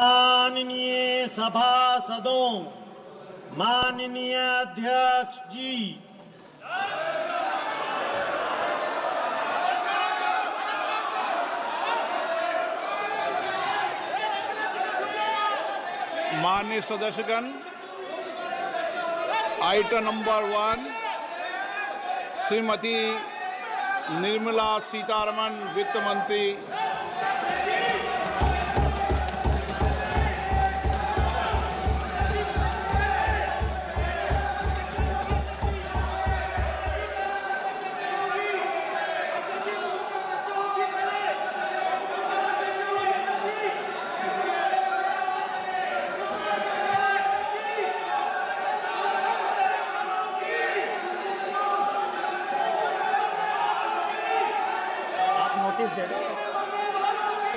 माननीय सभासदों, माननीय अध्यक्ष जी, माननीय सदस्यगण, आइटम नंबर 1 श्रीमती निर्मला सीतारमण वित्त मंत्री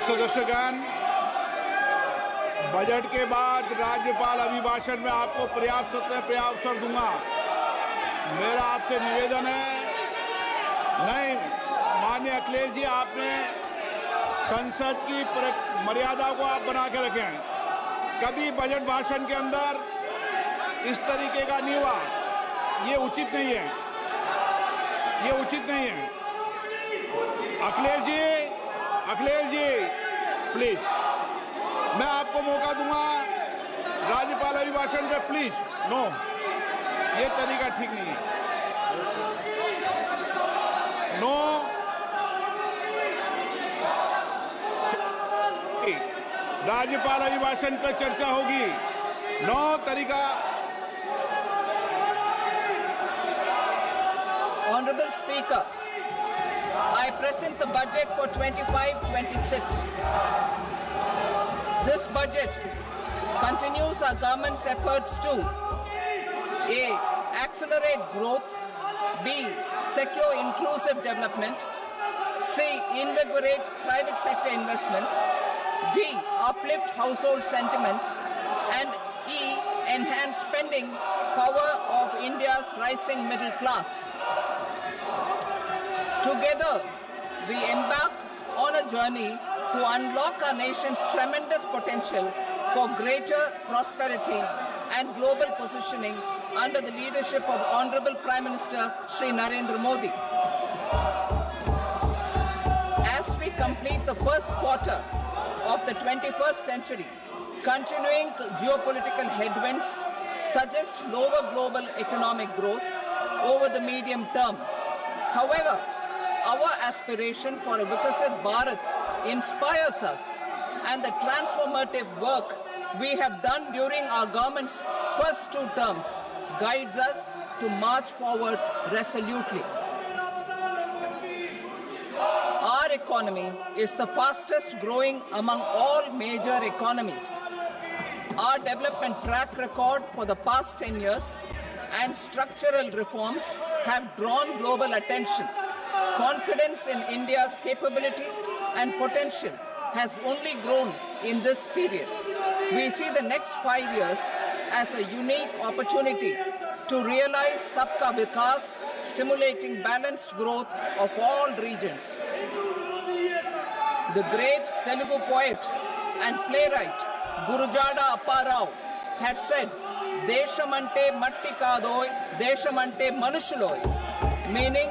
सदस्यगण, बजट के बाद राज्यपाल अभिभाषण में आपको पर्याप्त अवसर दूंगा। मेरा आपसे निवेदन है, नहीं माननीय अखिलेश जी, आपने संसद की मर्यादा को आप बना के रखें। कभी बजट भाषण के अंदर इस तरीके का नहीं हुआ, ये उचित नहीं है, ये उचित नहीं है। अखिलेश जी प्लीज, मैं आपको मौका दूंगा राज्यपाल अभिभाषण पे, प्लीज। नो, ये तरीका ठीक नहीं है। नो, राज्यपाल अभिभाषण पे चर्चा होगी। नो तरीका। Honorable Speaker, I present the budget for 25-26. This budget continues our government's efforts to A. Accelerate growth, B. Secure inclusive development, C. Invigorate private sector investments, D. Uplift household sentiments, and E. Enhance spending power of India's rising middle class. Together, we embark on a journey to unlock our nation's tremendous potential for greater prosperity and global positioning under the leadership of Honorable Prime Minister Shri Narendra Modi. As we complete the first quarter of the 21st century, continuing geopolitical headwinds suggest lower global economic growth over the medium term. However, our aspiration for a Vikasit Bharat inspires us, and the transformative work we have done during our government's first 2 terms guides us to march forward resolutely. Our economy is the fastest growing among all major economies. Our development track record for the past 10 years and structural reforms have drawn global attention. Confidence in India's capability and potential has only grown in this period. We see the next 5 years as a unique opportunity to realize Sabka Vikas, stimulating balanced growth of all regions. The great Telugu poet and playwright Gurujada Apparao had said, "Deshamante matti kadoy, deshamante manushuloy," meaning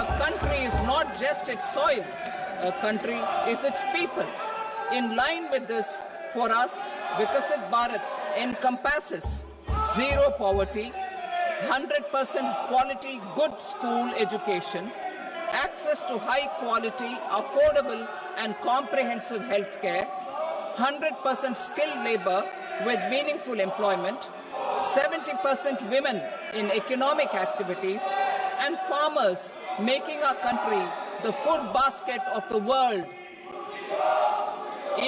a country is not just its soil, a country is its people. In line with this, for us, Vikasit Bharat encompasses zero poverty, 100% quality good school education, access to high quality, affordable and comprehensive health care, 100% skilled labor with meaningful employment, 70% women in economic activities, and farmers making our country the food basket of the world.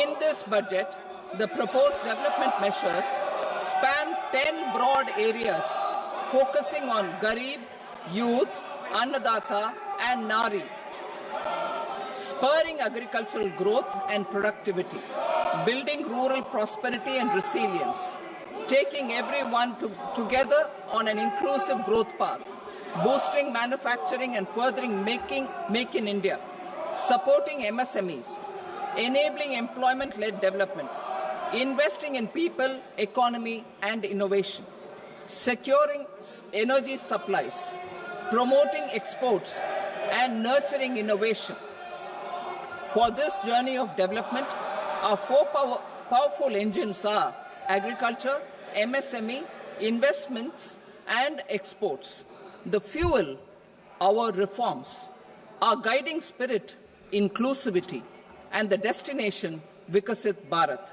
In this budget, the proposed development measures span 10 broad areas, focusing on Garib, youth, Annadata, and Nari, spurring agricultural growth and productivity, building rural prosperity and resilience, taking everyone together on an inclusive growth path, boosting manufacturing and furthering Make in India, supporting MSMEs, enabling employment-led development, investing in people, economy, and innovation, securing energy supplies, promoting exports, and nurturing innovation. For this journey of development, our four powerful engines are agriculture, MSME, investments, and exports. The fuel, our reforms, our guiding spirit, inclusivity, and the destination, Vikasit Bharat.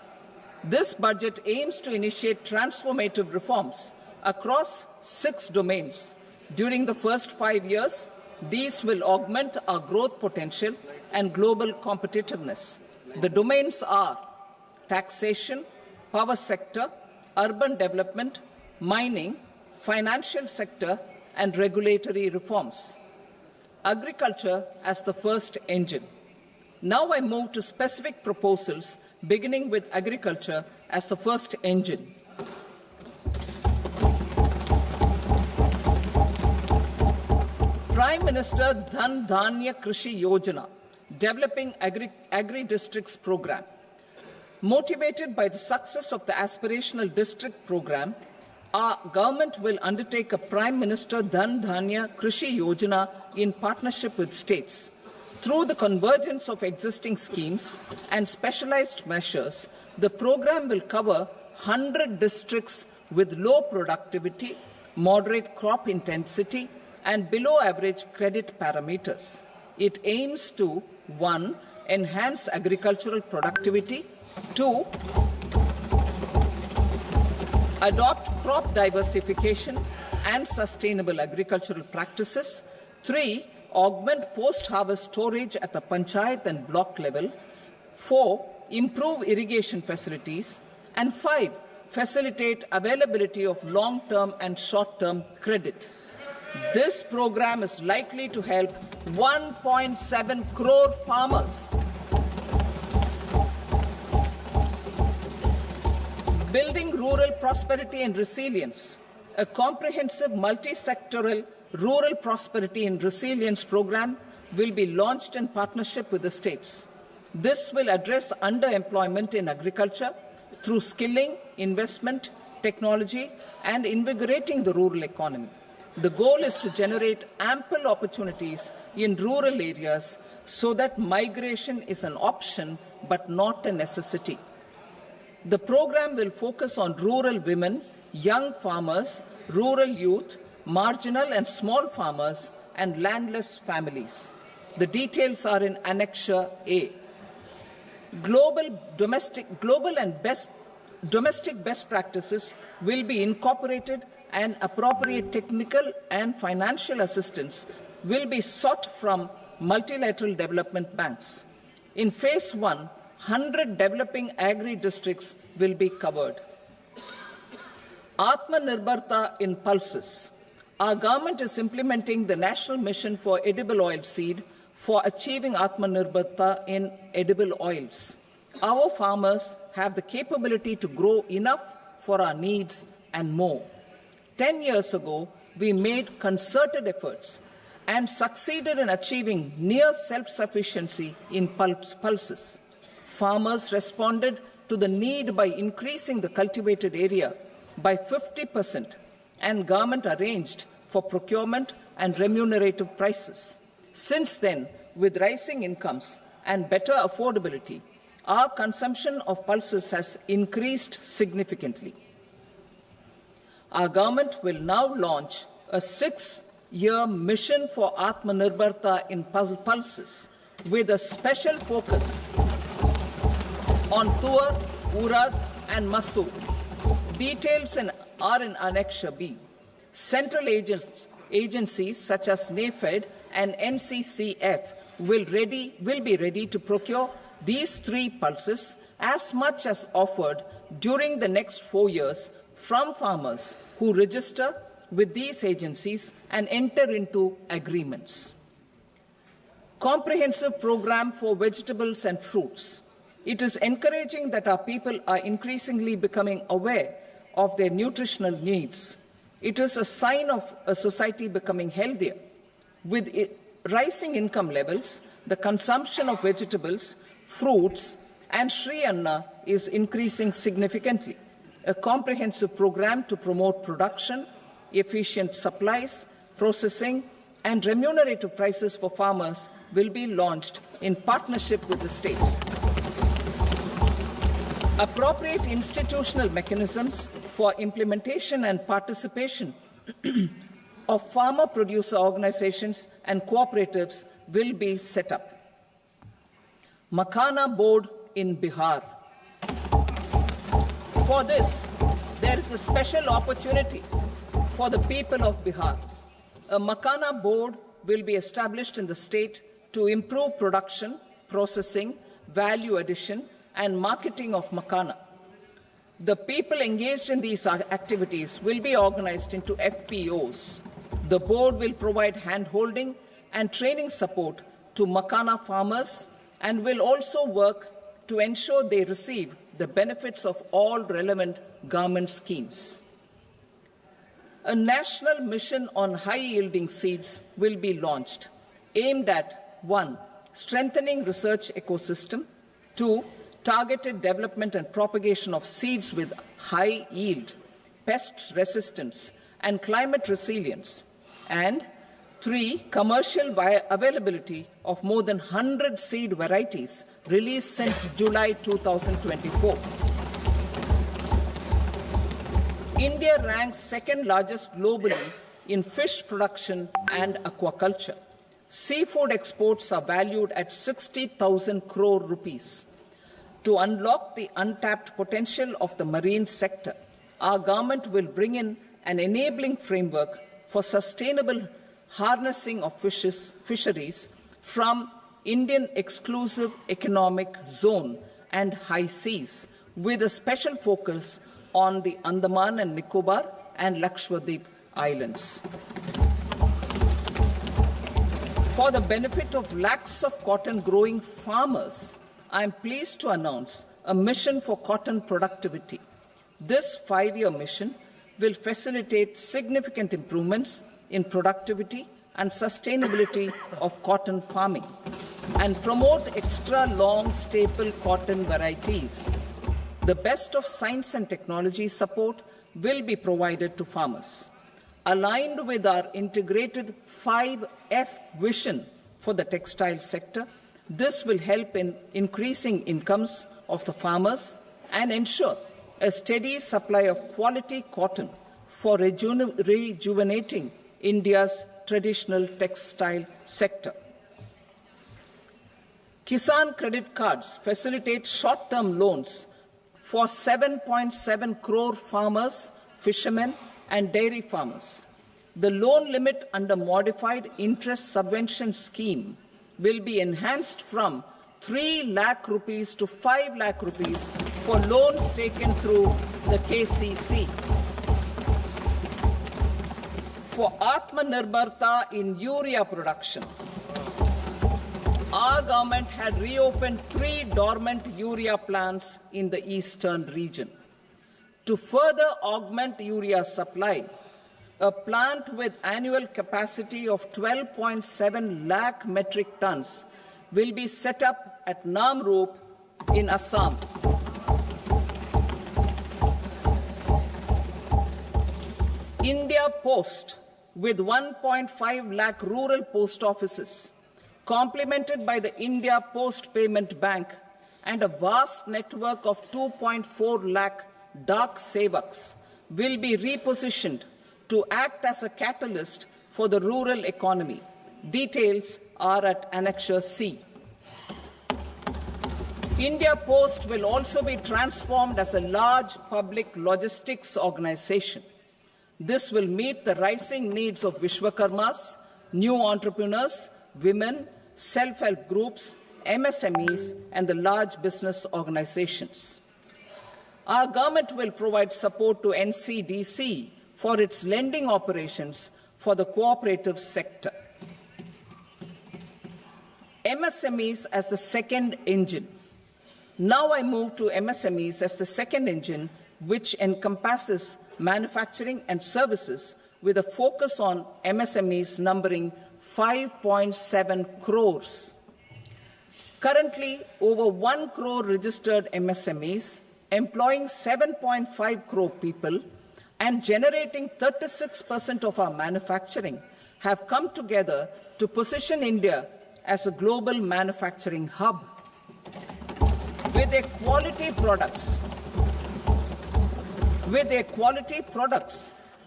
This budget aims to initiate transformative reforms across 6 domains. During the first 5 years, these will augment our growth potential and global competitiveness. The domains are taxation, power sector, urban development, mining, financial sector, and regulatory reforms. Agriculture as the first engine. Now I move to specific proposals, beginning with agriculture as the first engine. Prime Minister Dhan Dhanya Krishi Yojana, Developing Agri-Districts Program. Motivated by the success of the Aspirational District Program, our government will undertake a Prime Minister Dhan Dhanya Krishi Yojana in partnership with states. Through the convergence of existing schemes and specialized measures, the program will cover 100 districts with low productivity, moderate crop intensity, and below average credit parameters. It aims to 1. Enhance agricultural productivity, 2. Adopt crop diversification and sustainable agricultural practices, 3. Augment post-harvest storage at the panchayat and block level, 4. Improve irrigation facilities, and 5. Facilitate availability of long-term and short-term credit. This program is likely to help 1.7 crore farmers. Building rural prosperity and resilience. A comprehensive multi-sectoral rural prosperity and resilience program will be launched in partnership with the states. This will address underemployment in agriculture through skilling, investment, technology, and invigorating the rural economy. The goal is to generate ample opportunities in rural areas so that migration is an option but not a necessity. The program will focus on rural women, young farmers, rural youth, marginal and small farmers, and landless families. The details are in Annexure A. Domestic best practices will be incorporated, and appropriate technical and financial assistance will be sought from multilateral development banks. In Phase 1, 100 developing agri-districts will be covered. Atmanirbharta in pulses. Our government is implementing the National Mission for Edible Oilseed for achieving Atmanirbharta in edible oils. Our farmers have the capability to grow enough for our needs and more. 10 years ago, we made concerted efforts and succeeded in achieving near self-sufficiency in pulses. Farmers responded to the need by increasing the cultivated area by 50%, and government arranged for procurement and remunerative prices. Since then, with rising incomes and better affordability, our consumption of pulses has increased significantly. Our government will now launch a 6-year mission for Atmanirbharta in pulses with a special focus on Tuar, Urad, and Masoor. Details are in Annexure B. Central agencies such as NAFED and NCCF will be ready to procure these 3 pulses as much as offered during the next 4 years from farmers who register with these agencies and enter into agreements. Comprehensive program for vegetables and fruits. It is encouraging that our people are increasingly becoming aware of their nutritional needs. It is a sign of a society becoming healthier. With rising income levels, the consumption of vegetables, fruits, and Sri Anna is increasing significantly. A comprehensive program to promote production, efficient supplies, processing, and remunerative prices for farmers will be launched in partnership with the states. Appropriate institutional mechanisms for implementation and participation of farmer producer organizations and cooperatives will be set up. Makhana Board in Bihar. For this, there is a special opportunity for the people of Bihar. A Makhana Board will be established in the state to improve production, processing, value addition, and marketing of makhana. The people engaged in these activities will be organized into FPOs. The board will provide hand-holding and training support to makhana farmers and will also work to ensure they receive the benefits of all relevant government schemes. A national mission on high-yielding seeds will be launched, aimed at 1. Strengthening research ecosystem, 2. Targeted development and propagation of seeds with high yield, pest resistance, and climate resilience, and 3. Commercial availability of more than 100 seed varieties released since July 2024. India ranks second largest globally in fish production and aquaculture. Seafood exports are valued at 60,000 crore rupees. To unlock the untapped potential of the marine sector, our government will bring in an enabling framework for sustainable harnessing of fisheries from Indian exclusive economic zone and high seas, with a special focus on the Andaman and Nicobar and Lakshadweep Islands. For the benefit of lakhs of cotton growing farmers, I am pleased to announce a mission for cotton productivity. This 5-year mission will facilitate significant improvements in productivity and sustainability of cotton farming and promote extra long staple cotton varieties. The best of science and technology support will be provided to farmers. Aligned with our integrated 5F vision for the textile sector, this will help in increasing incomes of the farmers and ensure a steady supply of quality cotton for rejuvenating India's traditional textile sector. Kisan credit cards facilitate short-term loans for 7.7 crore farmers, fishermen, and dairy farmers. The loan limit under modified interest subvention scheme will be enhanced from 3 lakh rupees to 5 lakh rupees for loans taken through the KCC. For Atmanirbharta in urea production, our government had reopened 3 dormant urea plants in the eastern region. To further augment urea supply, a plant with annual capacity of 12.7 lakh metric tons will be set up at Namrup in Assam. India Post, with 1.5 lakh rural post offices, complemented by the India Post Payment Bank and a vast network of 2.4 lakh Dak Sevaks, will be repositioned to act as a catalyst for the rural economy. Details are at Annexure C. India Post will also be transformed as a large public logistics organization. This will meet the rising needs of Vishwakarmas, new entrepreneurs, women, self-help groups, MSMEs, and the large business organizations. Our government will provide support to NCDC for its lending operations for the cooperative sector. MSMEs as the second engine. Now I move to MSMEs as the second engine, which encompasses manufacturing and services with a focus on MSMEs numbering 5.7 crores. Currently, over 1 crore registered MSMEs, employing 7.5 crore people and generating 36% of our manufacturing, have come together to position India as a global manufacturing hub. With their quality products,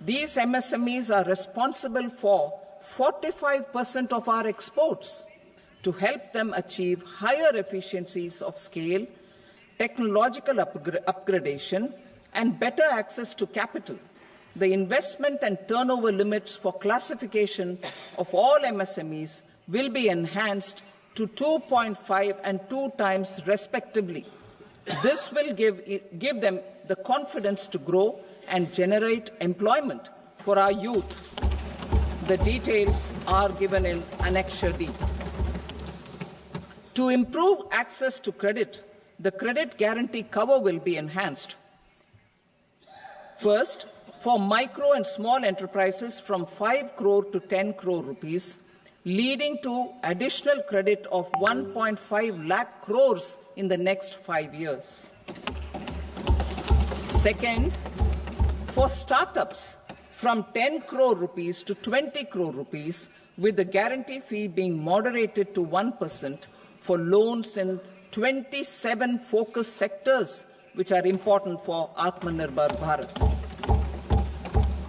these MSMEs are responsible for 45% of our exports. To help them achieve higher efficiencies of scale, technological upgradation, and better access to capital, the investment and turnover limits for classification of all MSMEs will be enhanced to 2.5 and 2 times respectively. This will give them the confidence to grow and generate employment for our youth. The details are given in Annexure D. To improve access to credit, the credit guarantee cover will be enhanced. First, for micro and small enterprises from 5 crore to 10 crore rupees, leading to additional credit of 1.5 lakh crores in the next 5 years. Second, for startups from 10 crore rupees to 20 crore rupees, with the guarantee fee being moderated to 1% for loans in 27 focus sectors which are important for Atmanirbhar Bharat.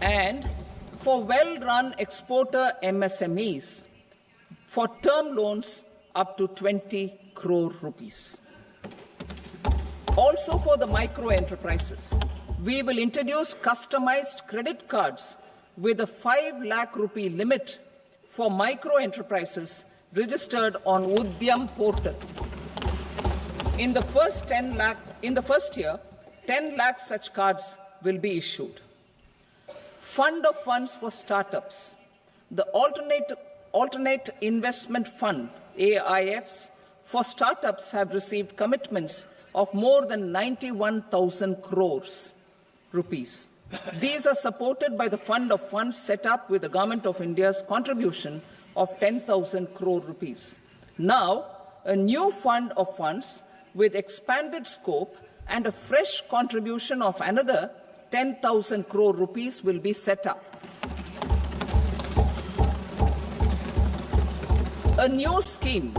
And for well-run exporter MSMEs, for term loans up to 20 crore rupees. Also for the micro enterprises, we will introduce customized credit cards with a 5 lakh rupee limit for micro enterprises registered on Udyam portal. In the first year, 10 lakh such cards will be issued. Fund of funds for startups. The Alternate Investment Fund, AIFs, for startups have received commitments of more than 91,000 crores rupees. These are supported by the Fund of Funds set up with the Government of India's contribution of 10,000 crore rupees. Now, a new Fund of Funds with expanded scope and a fresh contribution of another 10,000 crore rupees will be set up. A new scheme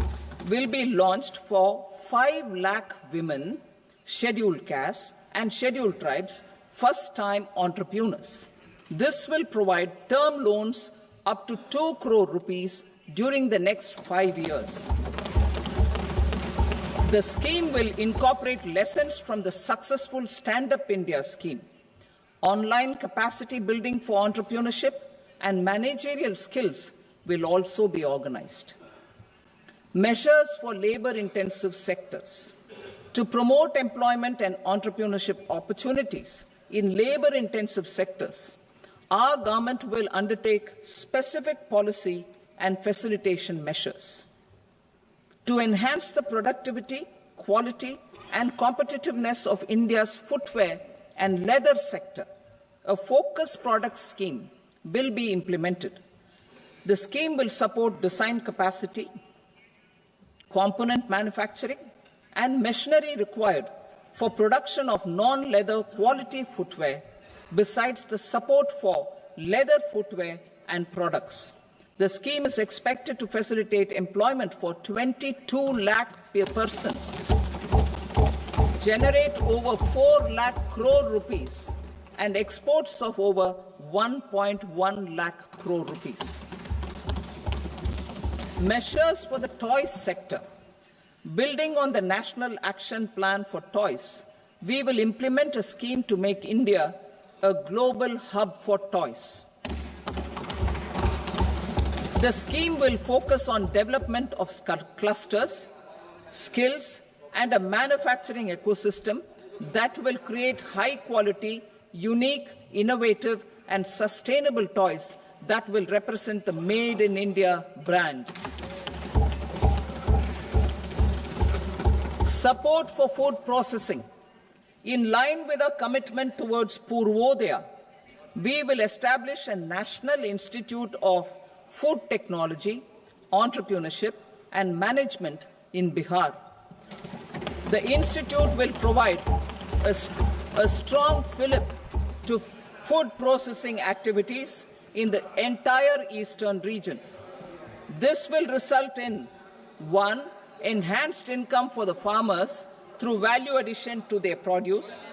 will be launched for 5 lakh women, scheduled castes and scheduled tribes, first-time entrepreneurs. This will provide term loans up to 2 crore rupees during the next 5 years. The scheme will incorporate lessons from the successful Stand Up India scheme. Online capacity building for entrepreneurship and managerial skills will also be organized. Measures for labor-intensive sectors. To promote employment and entrepreneurship opportunities in labor-intensive sectors, our government will undertake specific policy and facilitation measures. To enhance the productivity, quality, and competitiveness of India's footwear and leather sector, a focused product scheme will be implemented. The scheme will support design capacity, component manufacturing, and machinery required for production of non-leather quality footwear, besides the support for leather footwear and products. The scheme is expected to facilitate employment for 22 lakh persons, generate over 4 lakh crore rupees, and exports of over 1.1 lakh crore rupees. Measures for the toys sector. Building on the National Action Plan for Toys, we will implement a scheme to make India a global hub for toys. The scheme will focus on development of clusters, skills, and a manufacturing ecosystem that will create high-quality, unique, innovative, and sustainable toys that will represent the Made in India brand. Support for food processing. In line with our commitment towards Purvodaya, we will establish a National Institute of Food Technology, Entrepreneurship and Management in Bihar. The Institute will provide a strong fillip to food processing activities in the entire eastern region. This will result in 1. Enhanced income for the farmers through value addition to their produce,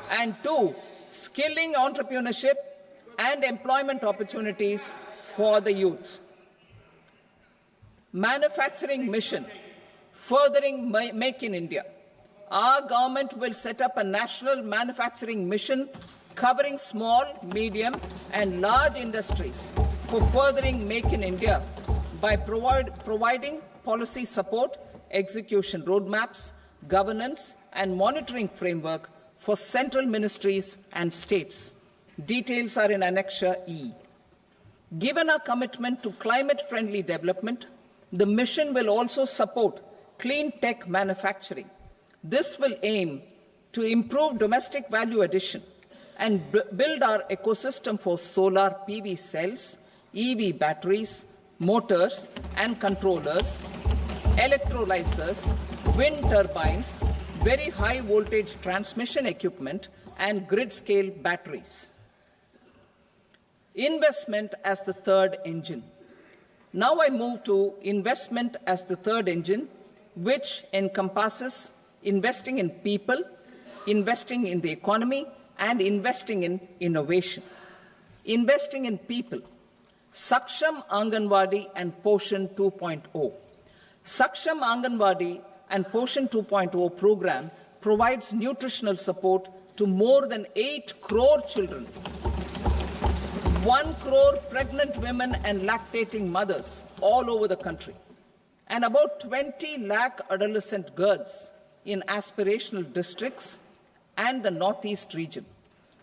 and 2. Skilling entrepreneurship and employment opportunities for the youth. Manufacturing mission, furthering Make in India. Our government will set up a national manufacturing mission covering small, medium and large industries for furthering Make in India by providing policy support, execution roadmaps, governance and monitoring framework for central ministries and states. Details are in Annexure E. Given our commitment to climate-friendly development, the mission will also support clean tech manufacturing. This will aim to improve domestic value addition and build our ecosystem for solar PV cells, EV batteries, motors and controllers, electrolyzers, wind turbines, very high voltage transmission equipment and grid-scale batteries. Investment as the third engine. Now I move to investment as the third engine, which encompasses investing in people, investing in the economy, and investing in innovation. Investing in people. Saksham Anganwadi and Poshan 2.0. Saksham Anganwadi and Poshan 2.0 program provides nutritional support to more than 8 crore children, 1 crore pregnant women and lactating mothers all over the country, and about 20 lakh adolescent girls in aspirational districts and the Northeast region.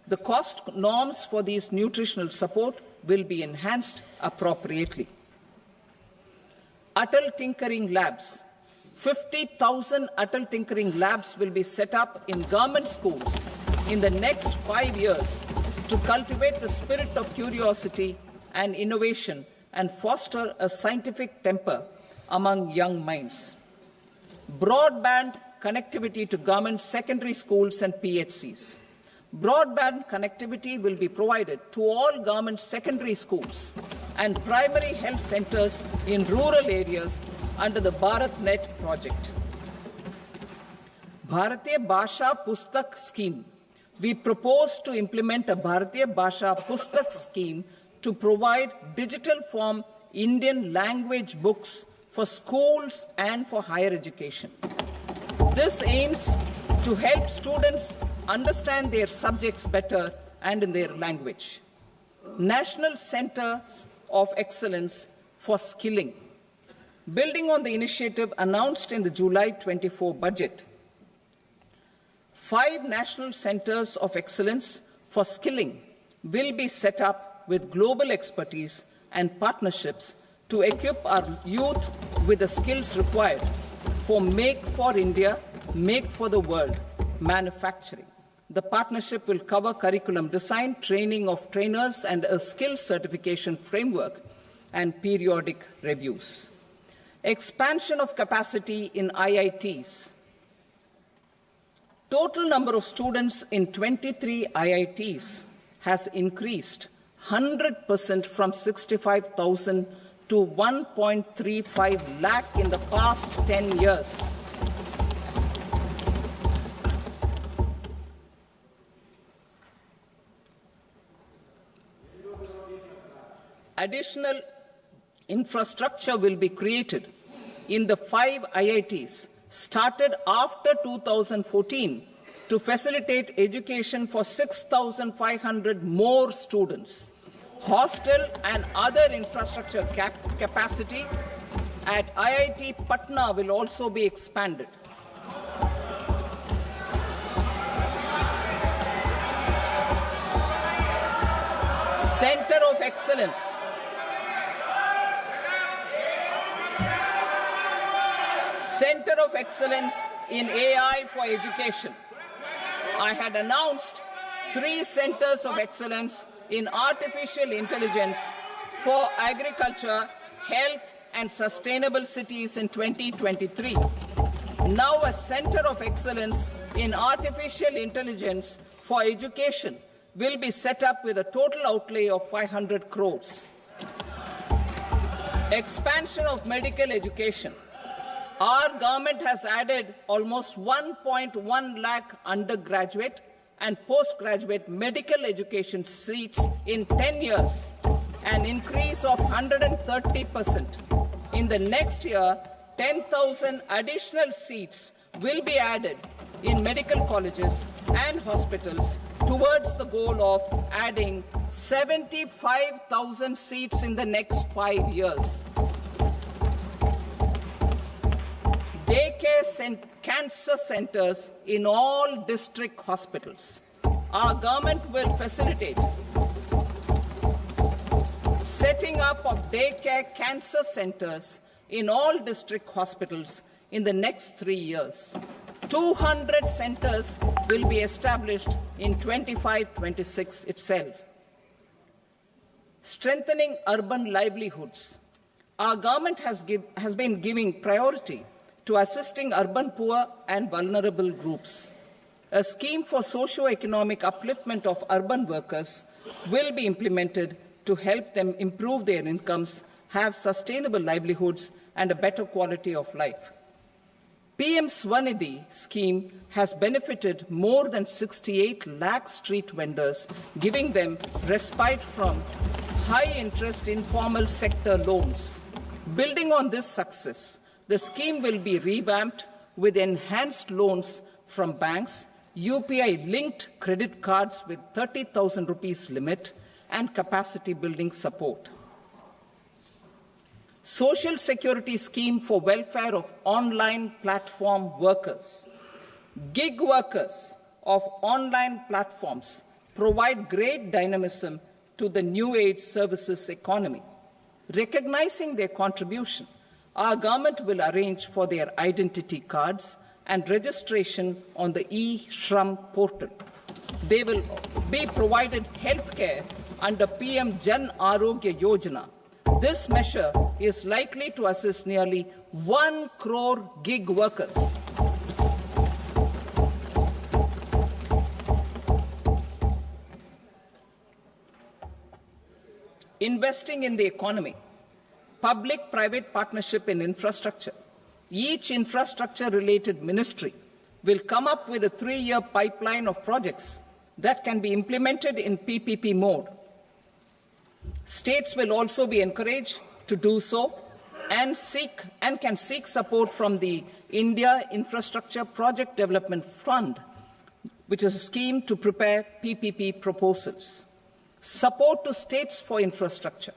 The cost norms for these nutritional support will be enhanced appropriately. Atal Tinkering Labs. 50,000 Atal Tinkering Labs will be set up in government schools in the next 5 years to cultivate the spirit of curiosity and innovation and foster a scientific temper among young minds. Broadband connectivity to government secondary schools and PHCs. Broadband connectivity will be provided to all government secondary schools and primary health centers in rural areas under the BharatNet project. Bharatiya Bhasha Pustak Scheme. We propose to implement a Bharatiya Bhasha Pustak scheme to provide digital form Indian language books for schools and for higher education. This aims to help students understand their subjects better and in their language. National Centers of Excellence for Skilling. Building on the initiative announced in the July 24 budget, 5 national centers of excellence for skilling will be set up with global expertise and partnerships to equip our youth with the skills required for Make for India, Make for the World manufacturing. The partnership will cover curriculum design, training of trainers, and a skills certification framework and periodic reviews. Expansion of capacity in IITs. Total number of students in 23 IITs has increased 100% from 65,000 to 1.35 lakh in the past 10 years. Additional infrastructure will be created in the 5 IITs started after 2014 to facilitate education for 6,500 more students. Hostel and other infrastructure capacity at IIT Patna will also be expanded. Center of Excellence. Center of Excellence in AI for Education. I had announced 3 centers of excellence in artificial intelligence for agriculture, health, and sustainable cities in 2023. Now a center of excellence in artificial intelligence for education will be set up with a total outlay of 500 crores. Expansion of medical education. Our government has added almost 1.1 lakh undergraduate and postgraduate medical education seats in 10 years, an increase of 130%. In the next year, 10,000 additional seats will be added in medical colleges and hospitals towards the goal of adding 75,000 seats in the next 5 years. Daycare cancer centers in all district hospitals. Our government will facilitate setting up of daycare cancer centers in all district hospitals in the next 3 years. 200 centers will be established in 25-26 itself. Strengthening urban livelihoods. Our government has been giving priority to assisting urban poor and vulnerable groups. A scheme for socio-economic upliftment of urban workers will be implemented to help them improve their incomes, have sustainable livelihoods, and a better quality of life. PM Swanidhi scheme has benefited more than 68 lakh street vendors, giving them respite from high-interest informal sector loans. Building on this success, the scheme will be revamped with enhanced loans from banks, UPI-linked credit cards with 30,000 rupees limit, and capacity building support. Social Security Scheme for welfare of online platform workers. Gig workers of online platforms provide great dynamism to the new age services economy. Recognizing their contribution, our government will arrange for their identity cards and registration on the e-Shram portal. They will be provided healthcare under PM Jan Arogya Yojana. This measure is likely to assist nearly 1 crore gig workers. Investing in the economy. Public-private partnership in infrastructure. Each infrastructure-related ministry will come up with a 3-year pipeline of projects that can be implemented in PPP mode. States will also be encouraged to do so and can seek support from the India Infrastructure Project Development Fund, which is a scheme to prepare PPP proposals. Support to states for infrastructure.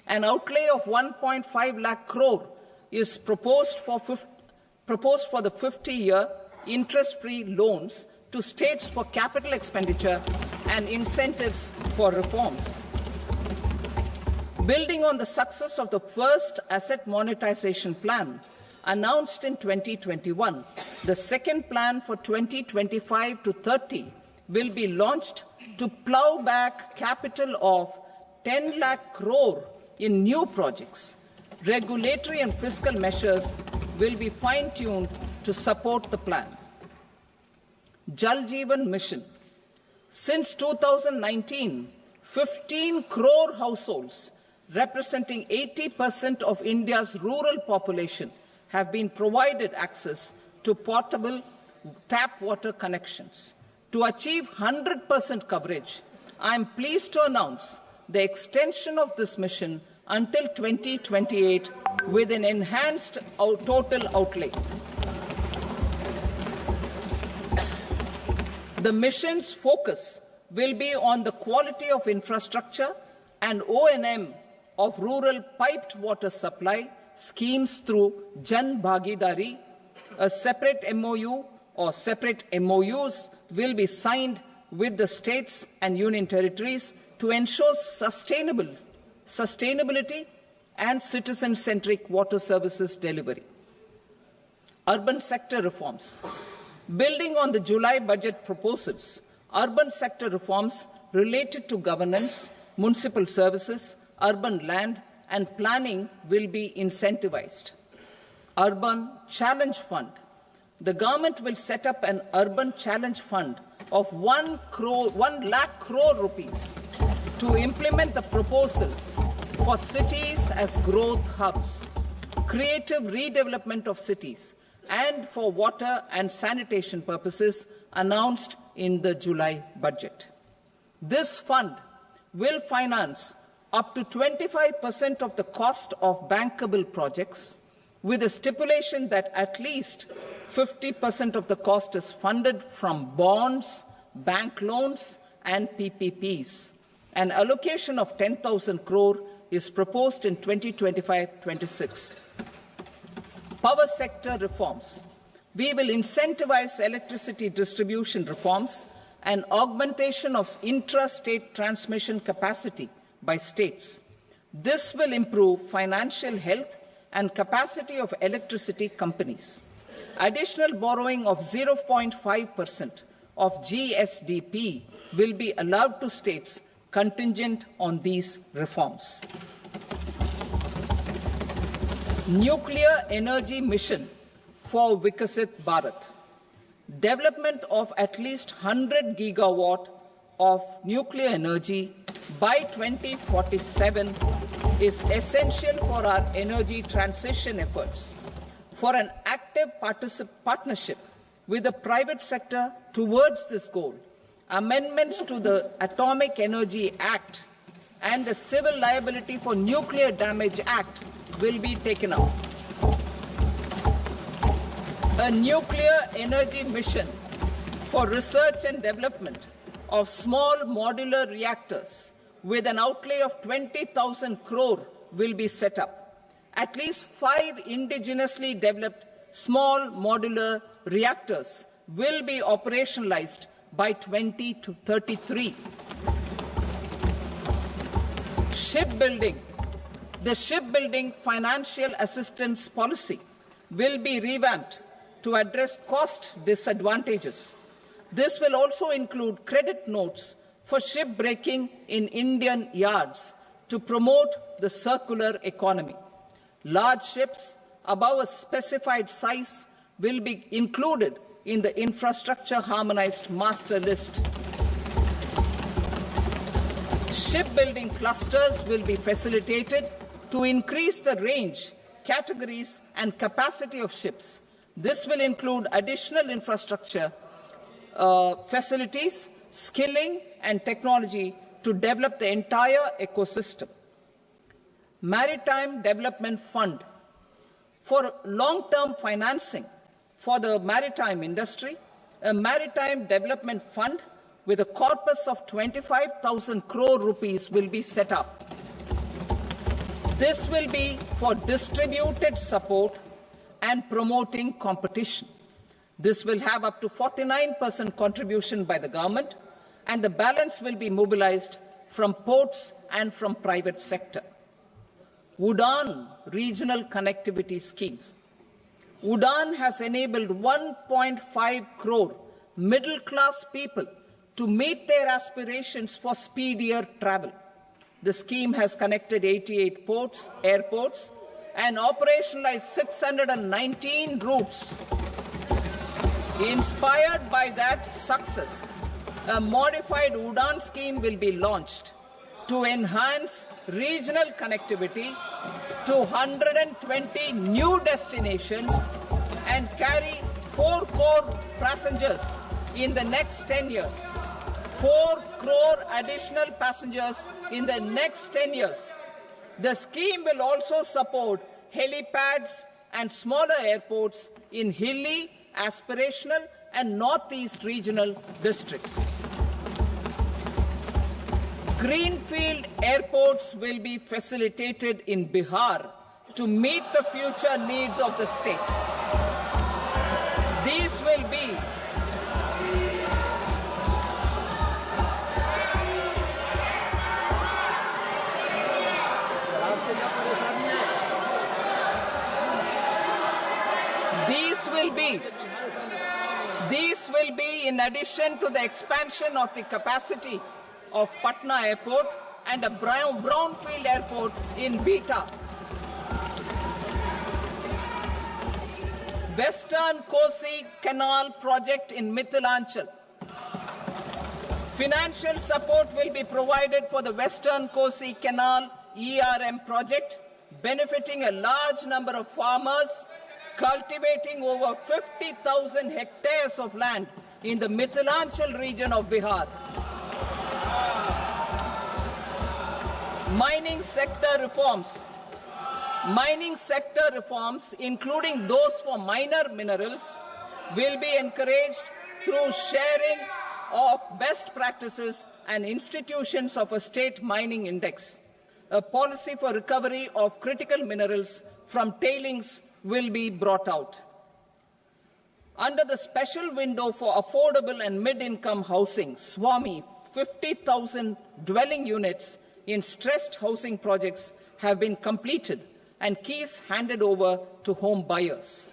An outlay of 1.5 lakh crore is proposed for the 50-year interest-free loans to states for capital expenditure and incentives for reforms. Building on the success of the first asset monetization plan announced in 2021, the second plan for 2025 to 30 will be launched to plough back capital of 10 lakh crore in new projects. Regulatory and fiscal measures will be fine-tuned to support the plan. Jal Jeevan Mission. Since 2019, 15 crore households, representing 80% of India's rural population, have been provided access to portable tap water connections. To achieve 100% coverage, I am pleased to announce the extension of this mission until 2028 with an enhanced total outlay. The mission's focus will be on the quality of infrastructure and O&M of rural piped water supply schemes through Jan Bhagidari. A separate MOU or separate MOUs will be signed with the states and union territories to ensure sustainability and citizen-centric water services delivery. Urban sector reforms. Building on the July budget proposals, urban sector reforms related to governance, municipal services, urban land and planning will be incentivized. Urban Challenge Fund. the government will set up an urban challenge fund of 1 lakh crore rupees to implement the proposals for cities as growth hubs, creative redevelopment of cities, and for water and sanitation purposes announced in the July budget. This fund will finance up to 25% of the cost of bankable projects, with a stipulation that at least 50% of the cost is funded from bonds, bank loans, and PPPs. An allocation of 10,000 crore is proposed in 2025-26. Power sector reforms. We will incentivize electricity distribution reforms and augmentation of intra-state transmission capacity by states. This will improve financial health and capacity of electricity companies. Additional borrowing of 0.5% of GSDP will be allowed to states contingent on these reforms. Nuclear energy mission for Vikasit Bharat. Development of at least 100 gigawatt of nuclear energy by 2047 is essential for our energy transition efforts. For an active partnership with the private sector towards this goal, amendments to the Atomic Energy Act and the Civil Liability for Nuclear Damage Act will be taken up. A nuclear energy mission for research and development of small modular reactors with an outlay of 20,000 crore will be set up. At least 5 indigenously developed small modular reactors will be operationalized by 2033. Shipbuilding. The shipbuilding financial assistance policy will be revamped to address cost disadvantages. This will also include credit notes for shipbreaking in Indian yards to promote the circular economy. Large ships above a specified size will be included in the infrastructure harmonized master list. Shipbuilding clusters will be facilitated to increase the range, categories, and capacity of ships. This will include additional infrastructure, facilities, skilling, and technology to develop the entire ecosystem. Maritime Development Fund. For long-term financing for the maritime industry, a Maritime Development Fund with a corpus of 25,000 crore rupees will be set up. This will be for distributed support and promoting competition. This will have up to 49% contribution by the government, and the balance will be mobilized from ports and from private sector. Udan regional connectivity schemes. Udan has enabled 1.5 crore middle-class people to meet their aspirations for speedier travel. The scheme has connected 88 airports, and operationalized 619 routes. Inspired by that success, a modified Udan scheme will be launched to enhance regional connectivity to 120 new destinations and carry 4 crore passengers in the next 10 years. 4 crore additional passengers in the next 10 years. The scheme will also support helipads and smaller airports in hilly, aspirational, and northeast regional districts. Greenfield airports will be facilitated in Bihar to meet the future needs of the state. These will be in addition to the expansion of the capacity of Patna Airport and a brownfield airport in Beta. Western Kosi Canal project in Mithilanchal. Financial support will be provided for the Western Kosi Canal ERM project, benefiting a large number of farmers cultivating over 50,000 hectares of land in the Mithilanchal region of Bihar. Mining sector reforms. Mining sector reforms, including those for minor minerals, will be encouraged through sharing of best practices and institutions of a state mining index. A policy for recovery of critical minerals from tailings will be brought out. Under the special window for affordable and mid-income housing, SWAMI, 50,000 dwelling units in stressed housing projects have been completed and keys handed over to home buyers.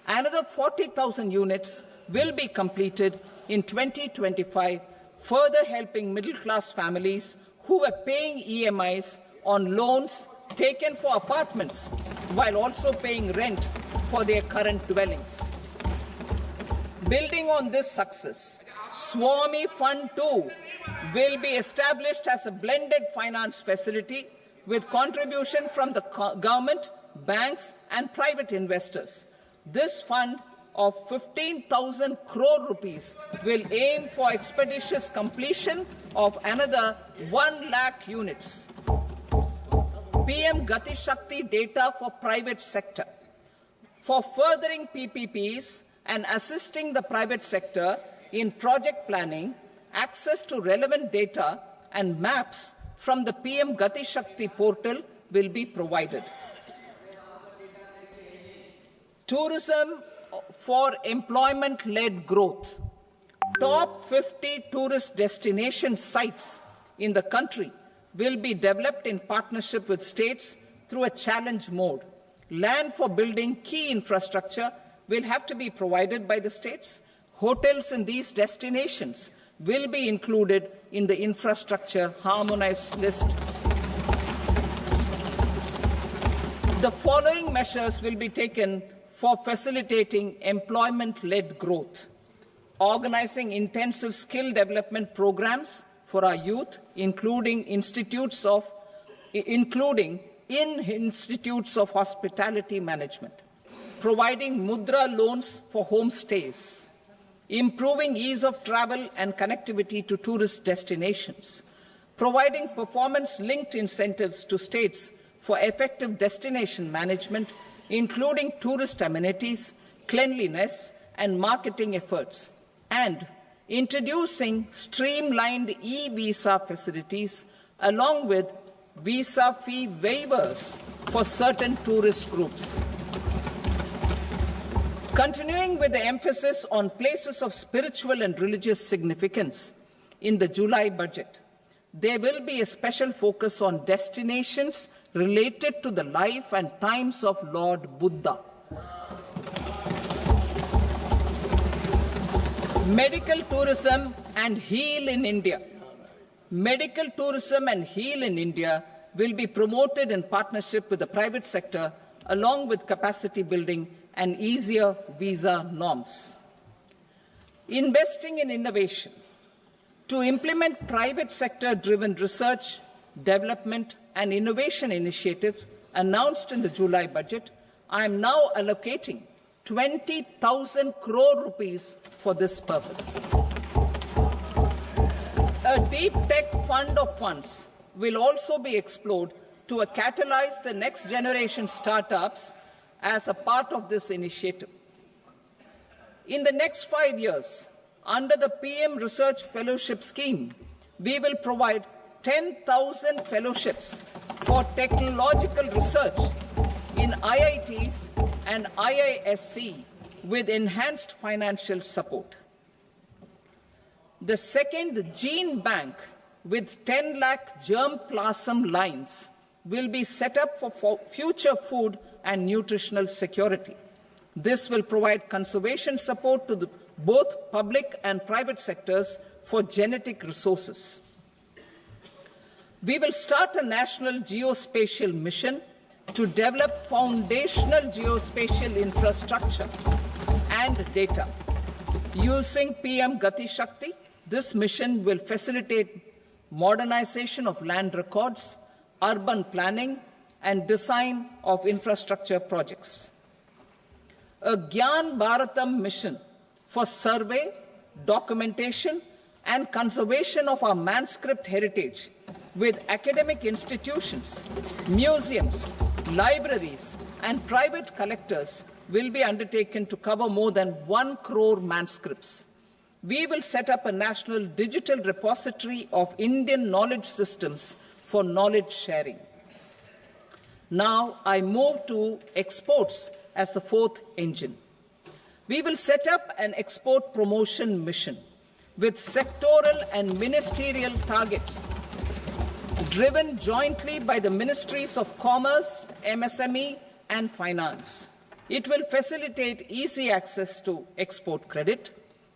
Another 40,000 units will be completed in 2025, further helping middle-class families who were paying EMIs on loans taken for apartments while also paying rent for their current dwellings. Building on this success, SWAMI Fund 2 will be established as a blended finance facility with contribution from the government, banks and private investors. This fund of 15,000 crore rupees will aim for expeditious completion of another 1 lakh units. PM Gati Shakti data for private sector. For furthering PPPs and assisting the private sector in project planning, access to relevant data and maps from the PM Gati Shakti portal will be provided. Tourism for employment-led growth. Top 50 tourist destination sites in the country will be developed in partnership with states through a challenge mode. Land for building key infrastructure will have to be provided by the states. Hotels in these destinations will be included in the infrastructure harmonized list. The following measures will be taken for facilitating employment-led growth: organizing intensive skill development programs for our youth, including in institutes of hospitality management, providing mudra loans for homestays, improving ease of travel and connectivity to tourist destinations, providing performance-linked incentives to states for effective destination management, including tourist amenities, cleanliness, and marketing efforts, and introducing streamlined e-visa facilities along with visa fee waivers for certain tourist groups. Continuing with the emphasis on places of spiritual and religious significance, in the July budget, there will be a special focus on destinations related to the life and times of Lord Buddha. Medical tourism and heal in India. Medical tourism and heal in India will be promoted in partnership with the private sector, along with capacity building and easier visa norms. Investing in innovation. To implement private sector-driven research, development and innovation initiatives announced in the July budget, I am now allocating 20,000 crore rupees for this purpose. A deep tech fund of funds will also be explored to catalyze the next generation startups as a part of this initiative. In the next 5 years, under the PM Research Fellowship Scheme, we will provide 10,000 fellowships for technological research in IITs and IISc with enhanced financial support. The second gene bank with 10 lakh germplasm lines will be set up for future food and nutritional security. This will provide conservation support to both public and private sectors for genetic resources. We will start a national geospatial mission to develop foundational geospatial infrastructure and data. Using PM Gati Shakti, this mission will facilitate modernization of land records, urban planning, and design of infrastructure projects. A Gyan Bharatam mission for survey, documentation, and conservation of our manuscript heritage with academic institutions, museums, libraries, and private collectors will be undertaken to cover more than 1 crore manuscripts. We will set up a national digital repository of Indian knowledge systems for knowledge sharing. Now I move to exports as the fourth engine. We will set up an export promotion mission with sectoral and ministerial targets driven jointly by the Ministries of Commerce, MSME, and Finance. It will facilitate easy access to export credit,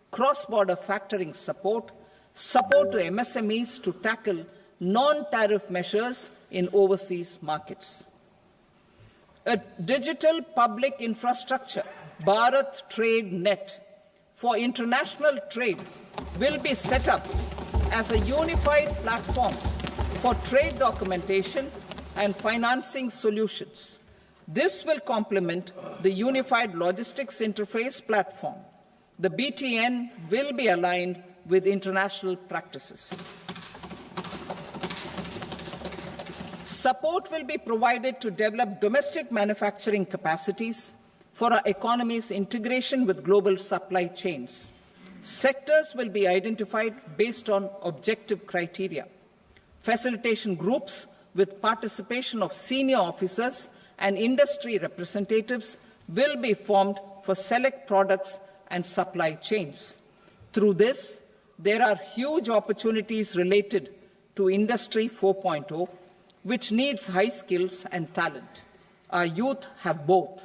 cross-border factoring support, support to MSMEs to tackle non-tariff measures in overseas markets. A digital public infrastructure, Bharat Trade Net, for international trade will be set up as a unified platform for trade documentation and financing solutions. This will complement the Unified Logistics Interface platform. The BTN will be aligned with international practices. Support will be provided to develop domestic manufacturing capacities for our economy's integration with global supply chains. Sectors will be identified based on objective criteria. Facilitation groups with participation of senior officers and industry representatives will be formed for select products and supply chains. Through this, there are huge opportunities related to Industry 4.0, which needs high skills and talent. Our youth have both.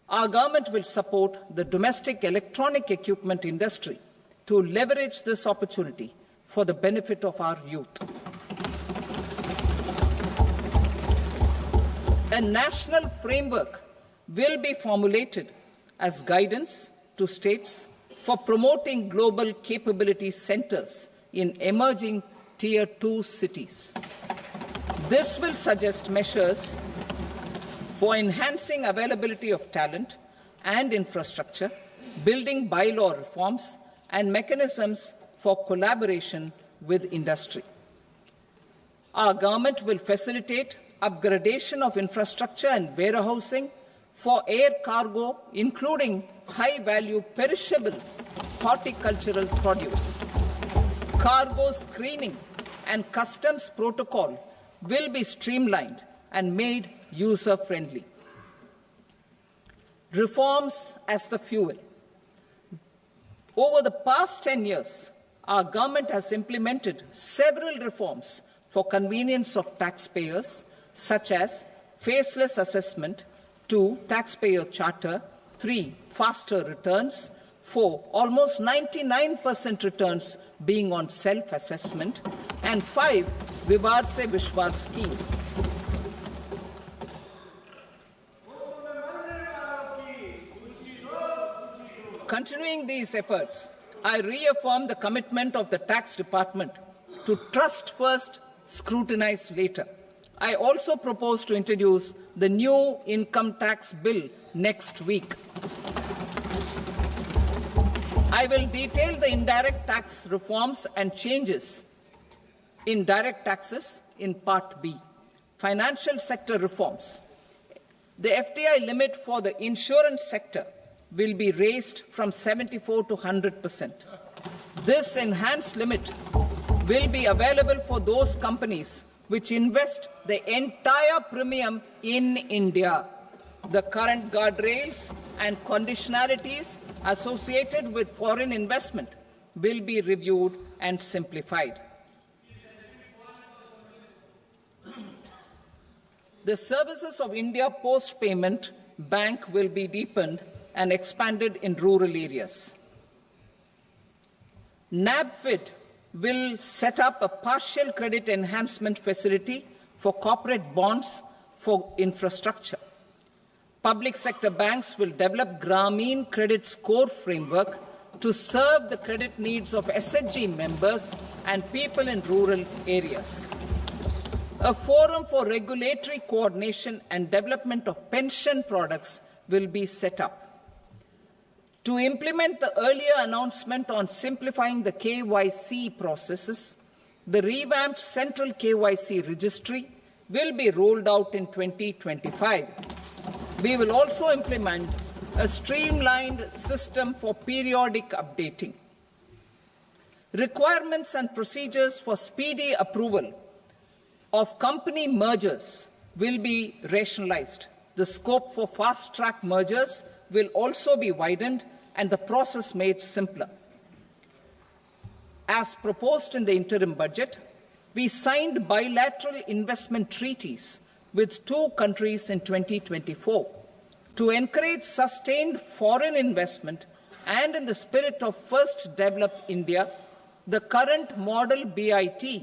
Our government will support the domestic electronic equipment industry to leverage this opportunity for the benefit of our youth. A national framework will be formulated as guidance to states for promoting global capability centers in emerging Tier 2 cities. This will suggest measures for enhancing availability of talent and infrastructure, building bylaw reforms, and mechanisms for collaboration with industry. Our government will facilitate upgradation of infrastructure and warehousing for air cargo, including high-value perishable horticultural produce. Cargo screening and customs protocol will be streamlined and made user-friendly. Reforms as the fuel. Over the past 10 years, our government has implemented several reforms for convenience of taxpayers, such as faceless assessment, 2, taxpayer charter, 3, faster returns, 4, almost 99% returns being on self-assessment, and 5, Vivad Se Vishwas scheme. Continuing these efforts, I reaffirm the commitment of the Tax Department to trust first, scrutinize later. I also propose to introduce the new income tax bill next week. I will detail the indirect tax reforms and changes in direct taxes in Part B. Financial sector reforms. The FDI limit for the insurance sector will be raised from 74 to 100%. This enhanced limit will be available for those companies which invest the entire premium in India. The current guardrails and conditionalities associated with foreign investment will be reviewed and simplified. The services of India Post Payment Bank will be deepened and expanded in rural areas. NABFID will set up a partial credit enhancement facility for corporate bonds for infrastructure. Public sector banks will develop Grameen Credit Score Framework to serve the credit needs of SHG members and people in rural areas. A forum for regulatory coordination and development of pension products will be set up. To implement the earlier announcement on simplifying the KYC processes, the revamped Central KYC Registry will be rolled out in 2025. We will also implement a streamlined system for periodic updating. Requirements and procedures for speedy approval of company mergers will be rationalized. The scope for fast-track mergers will also be widened and the process made simpler. As proposed in the interim budget, we signed bilateral investment treaties with 2 countries in 2024 to encourage sustained foreign investment, and in the spirit of First Develop India, the current model BIT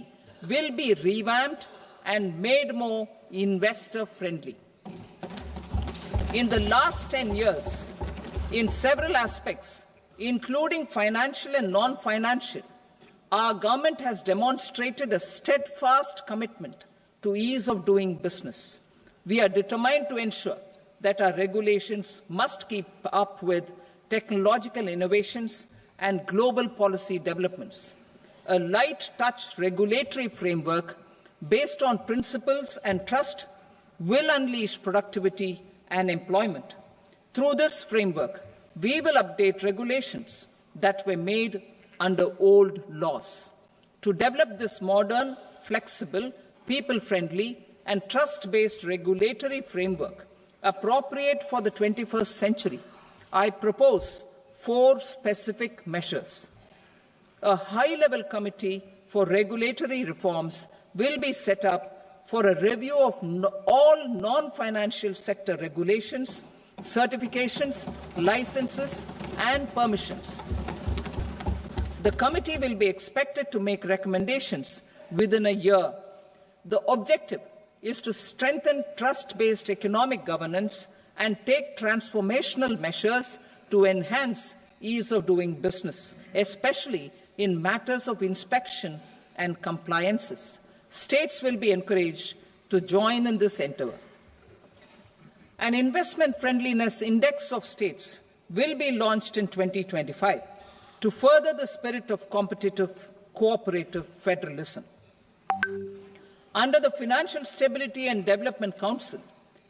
will be revamped and made more investor-friendly. In the last 10 years, in several aspects, including financial and non-financial, our government has demonstrated a steadfast commitment to ease of doing business. We are determined to ensure that our regulations must keep up with technological innovations and global policy developments. A light-touch regulatory framework based on principles and trust will unleash productivity and employment. Through this framework, we will update regulations that were made under old laws. To develop this modern, flexible, people-friendly and trust-based regulatory framework appropriate for the 21st century, I propose 4 specific measures. A high-level committee for regulatory reforms will be set up for a review of all non-financial sector regulations, certifications, licenses, and permissions. The committee will be expected to make recommendations within a year. The objective is to strengthen trust-based economic governance and take transformational measures to enhance ease of doing business, especially in matters of inspection and compliances. States will be encouraged to join in this endeavour. An investment friendliness index of states will be launched in 2025 to further the spirit of competitive, cooperative federalism. Under the Financial Stability and Development Council,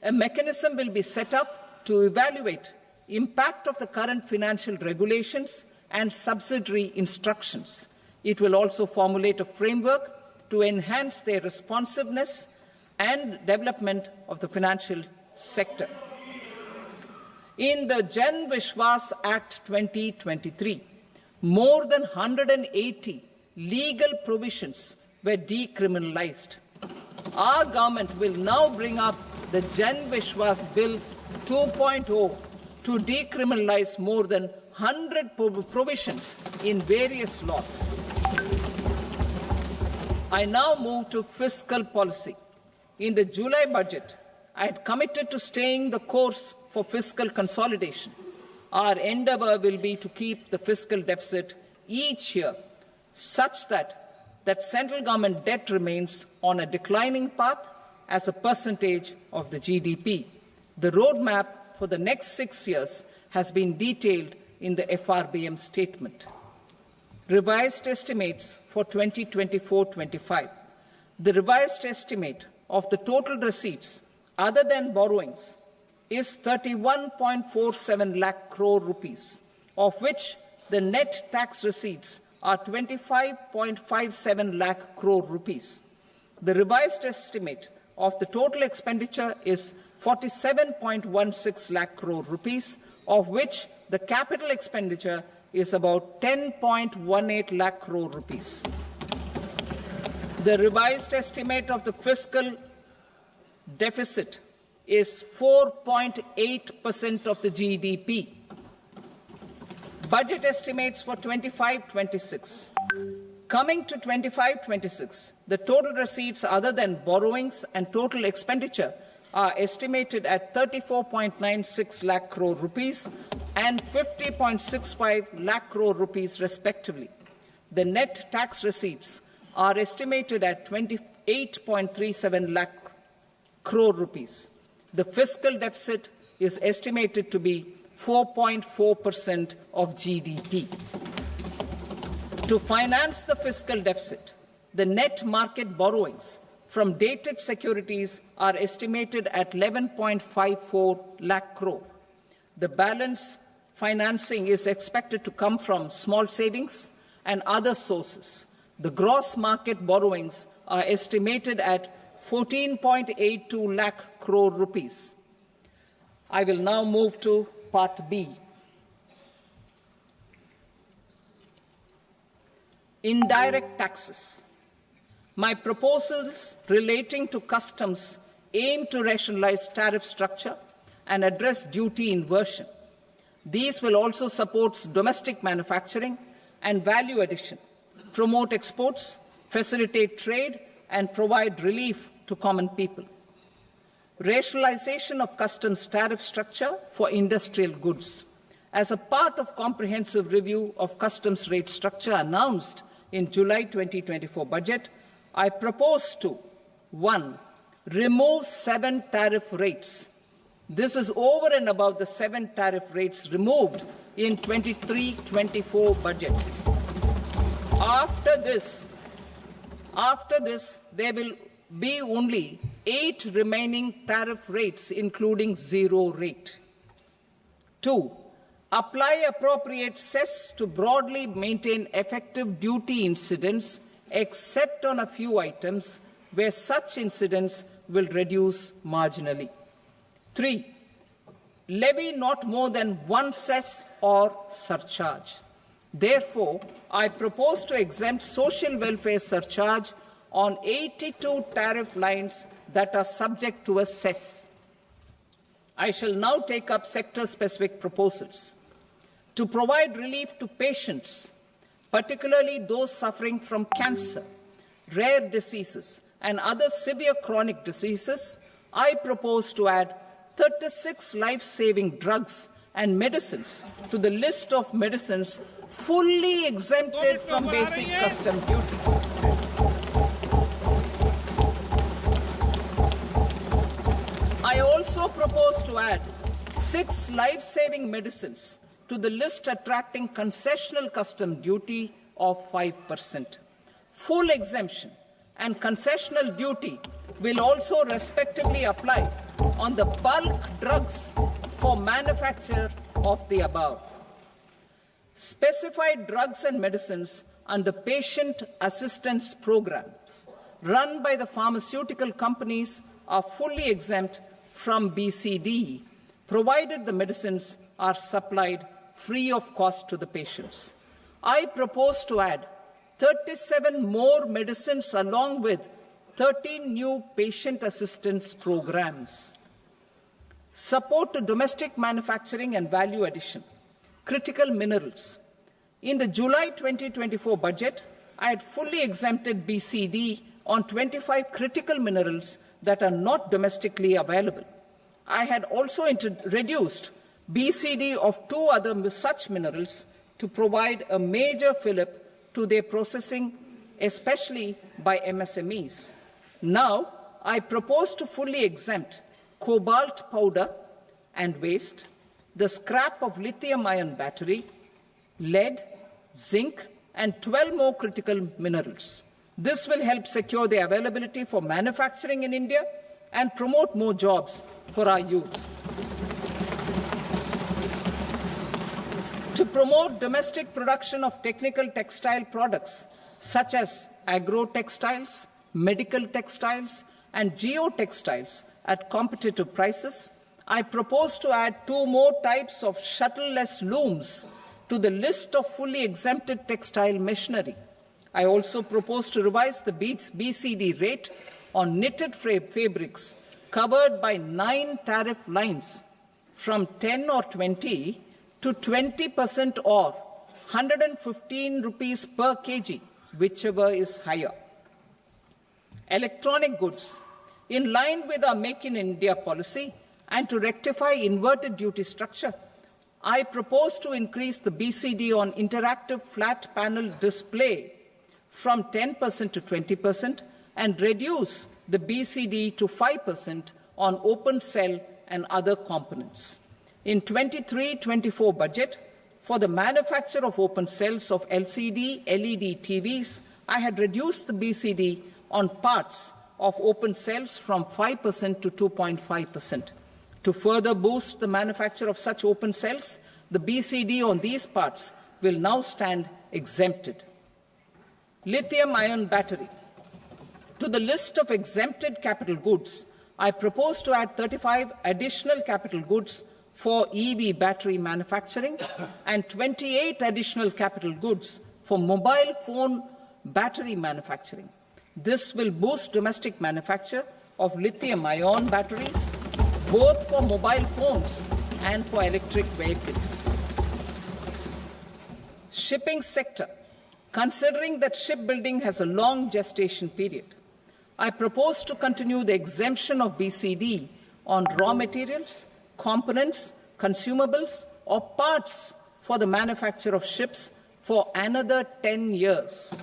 a mechanism will be set up to evaluate impact of the current financial regulations and subsidiary instructions. It will also formulate a framework to enhance their responsiveness and development of the financial sector. In the Jan Vishwas Act 2023, more than 180 legal provisions were decriminalized. Our government will now bring up the Jan Vishwas Bill 2.0 to decriminalize more than 100 provisions in various laws. I now move to fiscal policy. In the July budget, I had committed to staying the course for fiscal consolidation. Our endeavour will be to keep the fiscal deficit each year such that central government debt remains on a declining path as a percentage of the GDP. The roadmap for the next 6 years has been detailed in the FRBM statement. Revised estimates for 2024-25. The revised estimate of the total receipts other than borrowings is 31.47 lakh crore rupees, of which the net tax receipts are 25.57 lakh crore rupees. The revised estimate of the total expenditure is 47.16 lakh crore rupees, of which the capital expenditure is about 10.18 lakh crore rupees. The revised estimate of the fiscal deficit is 4.8% of the GDP. Budget estimates for 25-26. Coming to 25-26, the total receipts other than borrowings and total expenditure are estimated at 34.96 lakh crore rupees and 50.65 lakh crore rupees respectively. The net tax receipts are estimated at 28.37 lakh crore rupees. The fiscal deficit is estimated to be 4.4% of GDP. To finance the fiscal deficit, the net market borrowings from dated securities are estimated at 11.54 lakh crore. The balance financing is expected to come from small savings and other sources. The gross market borrowings are estimated at 14.82 lakh crore rupees. I will now move to Part B. Indirect taxes. My proposals relating to customs aim to rationalize tariff structure and address duty inversion. These will also support domestic manufacturing and value addition, promote exports, facilitate trade, and provide relief to common people. Rationalization of customs tariff structure for industrial goods. As a part of comprehensive review of customs rate structure announced in July 2024 budget, I propose to 1. Remove 7 tariff rates. This is over and above the 7 tariff rates removed in 23-24 budget. After this, there will be only 8 remaining tariff rates, including 0 rate. 2. Apply appropriate cess to broadly maintain effective duty incidence, except on a few items where such incidence will reduce marginally. 3. Levy not more than 1 cess or surcharge. Therefore, I propose to exempt social welfare surcharge on 82 tariff lines that are subject to a cess. I shall now take up sector-specific proposals. To provide relief to patients, particularly those suffering from cancer, rare diseases, and other severe chronic diseases, I propose to add 36 life-saving drugs and medicines to the list of medicines fully exempted from basic custom duty. I also propose to add 6 life-saving medicines to the list attracting concessional custom duty of 5%. Full exemption and concessional duty will also respectively apply on the bulk drugs for manufacture of the above. Specified drugs and medicines under patient assistance programs run by the pharmaceutical companies are fully exempt from BCD, provided the medicines are supplied free of cost to the patients. I propose to add 37 more medicines along with 13 new patient assistance programs. Support to domestic manufacturing and value addition. Critical minerals. In the July 2024 budget, I had fully exempted BCD on 25 critical minerals that are not domestically available. I had also reduced BCD of 2 other such minerals to provide a major fillip to their processing, especially by MSMEs. Now, I propose to fully exempt cobalt powder and waste, the scrap of lithium-ion battery, lead, zinc, and 12 more critical minerals. This will help secure the availability for manufacturing in India and promote more jobs for our youth. To promote domestic production of technical textile products such as agro-textiles, medical textiles, and geotextiles at competitive prices, I propose to add 2 more types of shuttle-less looms to the list of fully exempted textile machinery. I also propose to revise the BCD rate on knitted fabrics covered by 9 tariff lines from 10 or 20 to 20% or 115 rupees per kg, whichever is higher. Electronic goods. In line with our Make in India policy and to rectify inverted duty structure, I propose to increase the BCD on interactive flat panel display from 10% to 20% and reduce the BCD to 5% on open cell and other components. In 23-24 budget, for the manufacture of open cells of LCD, LED TVs, I had reduced the BCD on parts of open cells from 5% to 2.5%. To further boost the manufacture of such open cells, the BCD on these parts will now stand exempted. Lithium-ion battery. To the list of exempted capital goods, I propose to add 35 additional capital goods for EV battery manufacturing and 28 additional capital goods for mobile phone battery manufacturing. This will boost domestic manufacture of lithium-ion batteries, both for mobile phones and for electric vehicles. Shipping sector. Considering that shipbuilding has a long gestation period, I propose to continue the exemption of BCD on raw materials, components, consumables, or parts for the manufacture of ships for another 10 years.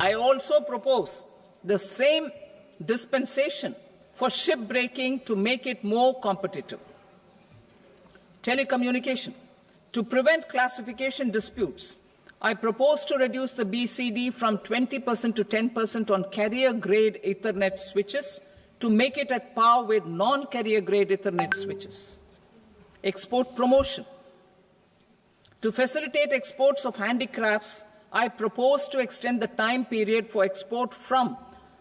I also propose the same dispensation for shipbreaking to make it more competitive. Telecommunication. To prevent classification disputes, I propose to reduce the BCD from 20% to 10% on carrier-grade Ethernet switches to make it at par with non-carrier-grade Ethernet switches. Export promotion. To facilitate exports of handicrafts, I propose to extend the time period for export from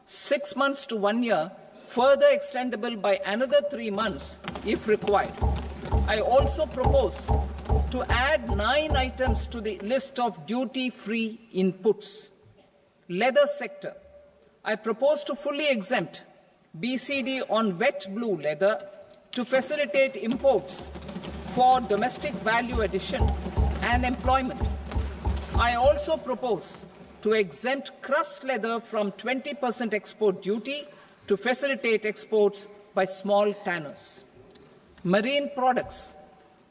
6 months to 1 year, further extendable by another 3 months if required. I also propose to add 9 items to the list of duty-free inputs. Leather sector. I propose to fully exempt BCD on wet blue leather to facilitate imports for domestic value addition and employment. I also propose to exempt crust leather from 20% export duty to facilitate exports by small tanners. Marine products.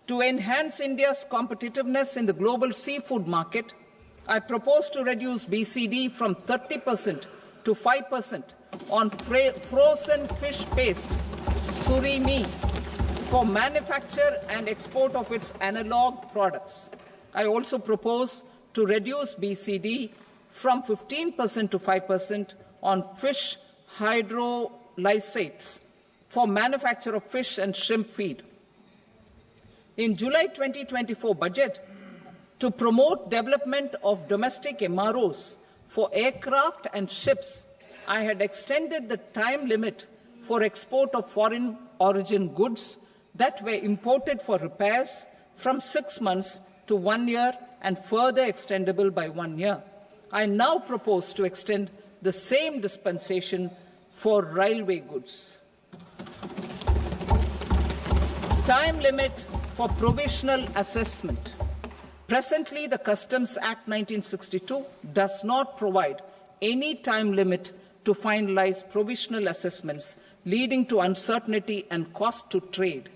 To enhance India's competitiveness in the global seafood market, I propose to reduce BCD from 30% to 5% on frozen fish paste, surimi, for manufacture and export of its analog products. I also propose to reduce BCD from 15% to 5% on fish hydrolysates for manufacture of fish and shrimp feed. In July 2024 budget, to promote development of domestic MROs for aircraft and ships, I had extended the time limit for export of foreign origin goods that were imported for repairs from 6 months to 1 year and further extendable by 1 year. I now propose to extend the same dispensation for railway goods. Time limit for provisional assessment. Presently, the Customs Act 1962 does not provide any time limit to finalize provisional assessments, leading to uncertainty and cost to trade.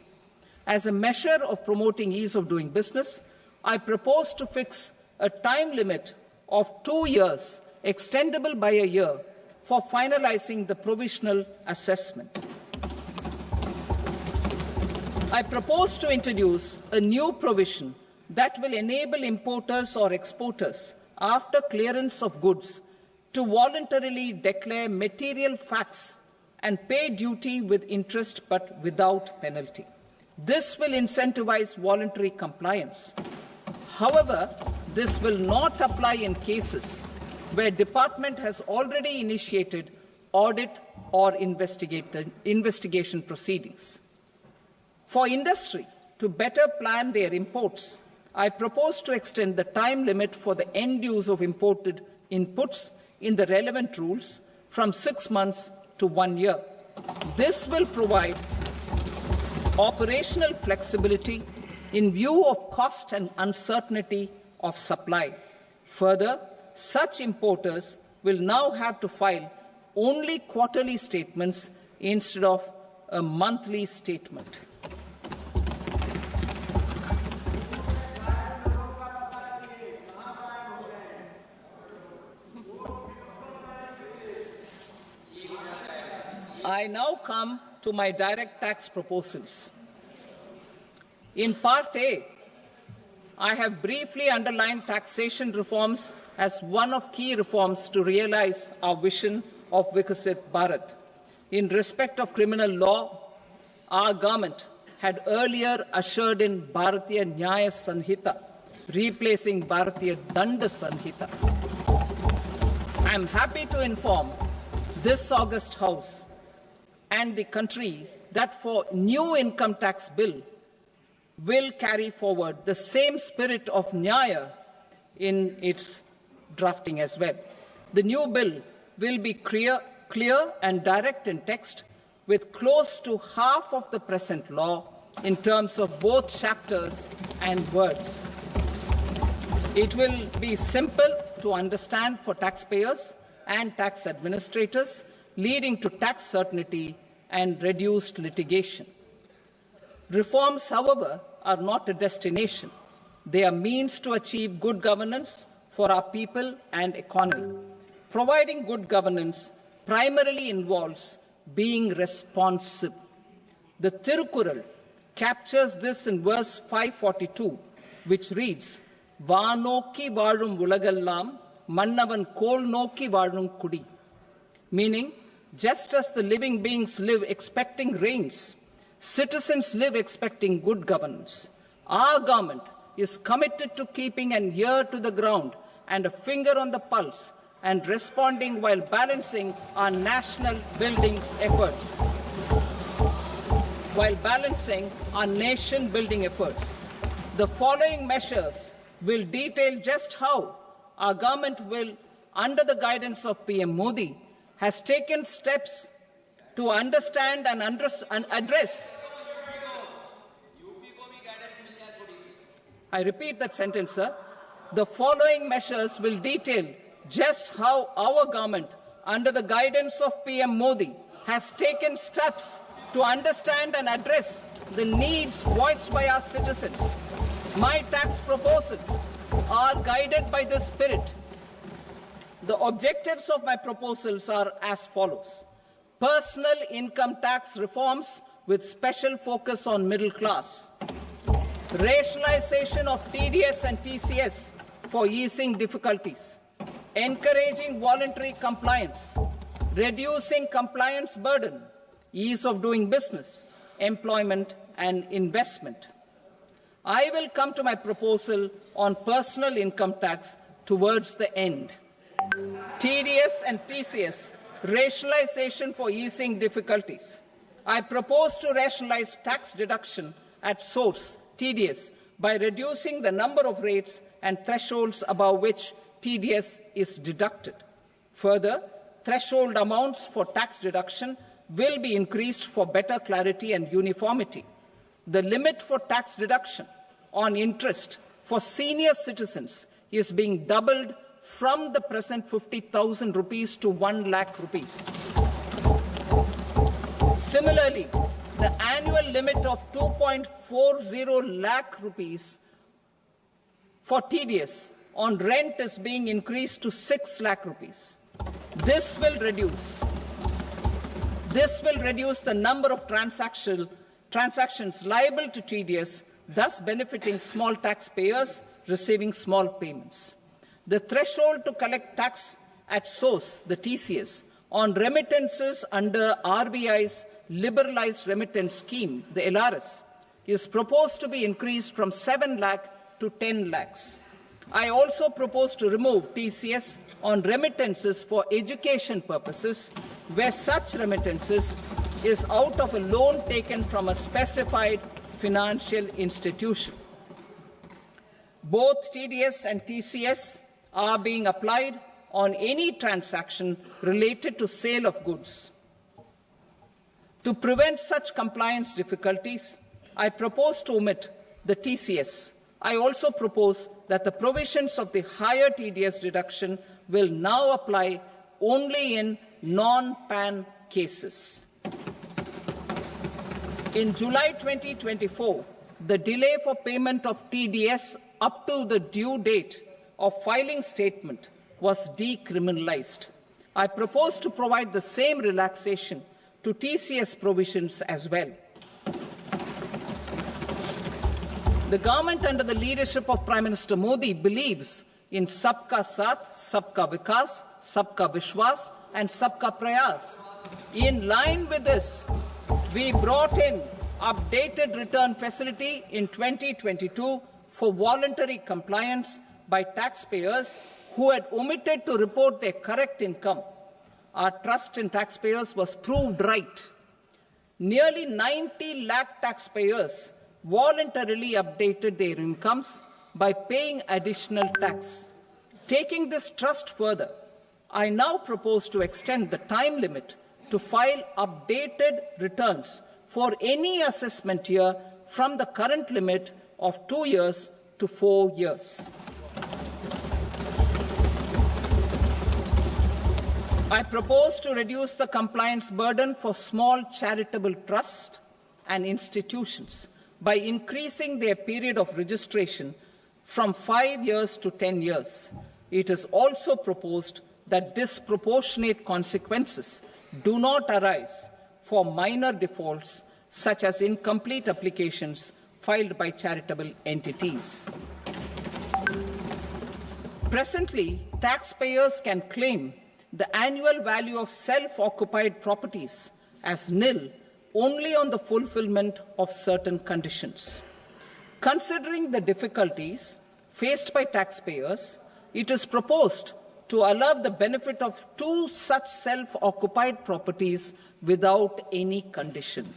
As a measure of promoting ease of doing business, I propose to fix a time limit of 2 years, extendable by a year, for finalizing the provisional assessment. I propose to introduce a new provision that will enable importers or exporters, after clearance of goods, to voluntarily declare material facts and pay duty with interest but without penalty. This will incentivize voluntary compliance. However, this will not apply in cases where department has already initiated audit or investigation proceedings. For industry to better plan their imports, I propose to extend the time limit for the end use of imported inputs in the relevant rules from 6 months to 1 year. This will provide operational flexibility in view of cost and uncertainty of supply. Further, such importers will now have to file only quarterly statements instead of a monthly statement. I now come to my direct tax proposals. In Part A, I have briefly underlined taxation reforms as one of key reforms to realize our vision of Vikasit Bharat. In respect of criminal law, our government had earlier ushered in Bharatiya Nyaya Sanhita, replacing Bharatiya Danda Sanhita. I am happy to inform this august House and the country that for new income tax bill will carry forward the same spirit of Nyaya in its drafting as well. The new bill will be clear and direct in text, with close to half of the present law in terms of both chapters and words. It will be simple to understand for taxpayers and tax administrators, leading to tax certainty and reduced litigation. Reforms, however, are not a destination. They are means to achieve good governance for our people and economy. Providing good governance primarily involves being responsive. The Tirukural captures this in verse 542, which reads, "Vaanokki vaazhum ulagallam, mannavan kol nokki vaazhum kudi," meaning, just as the living beings live expecting rains, citizens live expecting good governance. Our government is committed to keeping an ear to the ground and a finger on the pulse and responding while balancing our national building efforts. The following measures will detail just how our government will, under the guidance of PM Modi, has taken steps to understand and address. I repeat that sentence, sir. The following measures will detail just how our government, under the guidance of PM Modi, has taken steps to understand and address the needs voiced by our citizens. My tax proposals are guided by this spirit. The objectives of my proposals are as follows. Personal income tax reforms with special focus on middle class. Rationalization of TDS and TCS for easing difficulties. Encouraging voluntary compliance. Reducing compliance burden. Ease of doing business. Employment and investment. I will come to my proposal on personal income tax towards the end. TDS and TCS, rationalization for easing difficulties. I propose to rationalize tax deduction at source, TDS, by reducing the number of rates and thresholds above which TDS is deducted. Further, threshold amounts for tax deduction will be increased for better clarity and uniformity. The limit for tax deduction on interest for senior citizens is being doubled from the present 50,000 rupees to 1 lakh rupees. Similarly, the annual limit of 2.40 lakh rupees for TDS on rent is being increased to 6 lakh rupees. This will reduce the number of transactions liable to TDS, thus benefiting small taxpayers receiving small payments. The threshold to collect tax at source, the TCS, on remittances under RBI's liberalized remittance scheme, the LRS, is proposed to be increased from 7 lakh to 10 lakhs. I also propose to remove TCS on remittances for education purposes, where such remittances is out of a loan taken from a specified financial institution. Both TDS and TCS are being applied on any transaction related to sale of goods. To prevent such compliance difficulties, I propose to omit the TCS I also propose that the provisions of the higher TDS deduction will now apply only in non-PAN cases. In July 2024, the delay for payment of TDS up to the due date of filing statement was decriminalized. I propose to provide the same relaxation to TCS provisions as well. The government under the leadership of Prime Minister Modi believes in Sabka Saath, Sabka Vikas, Sabka Vishwas and Sabka Prayas. In line with this, we brought in updated return facility in 2022 for voluntary compliance by taxpayers who had omitted to report their correct income. Our trust in taxpayers was proved right. Nearly 90 lakh taxpayers voluntarily updated their incomes by paying additional tax. Taking this trust further, I now propose to extend the time limit to file updated returns for any assessment year from the current limit of 2 years to 4 years. I propose to reduce the compliance burden for small charitable trusts and institutions by increasing their period of registration from 5 years to 10 years. It is also proposed that disproportionate consequences do not arise for minor defaults, such as incomplete applications filed by charitable entities. Presently, taxpayers can claim the annual value of self-occupied properties as nil only on the fulfillment of certain conditions. Considering the difficulties faced by taxpayers, it is proposed to allow the benefit of 2 such self-occupied properties without any condition.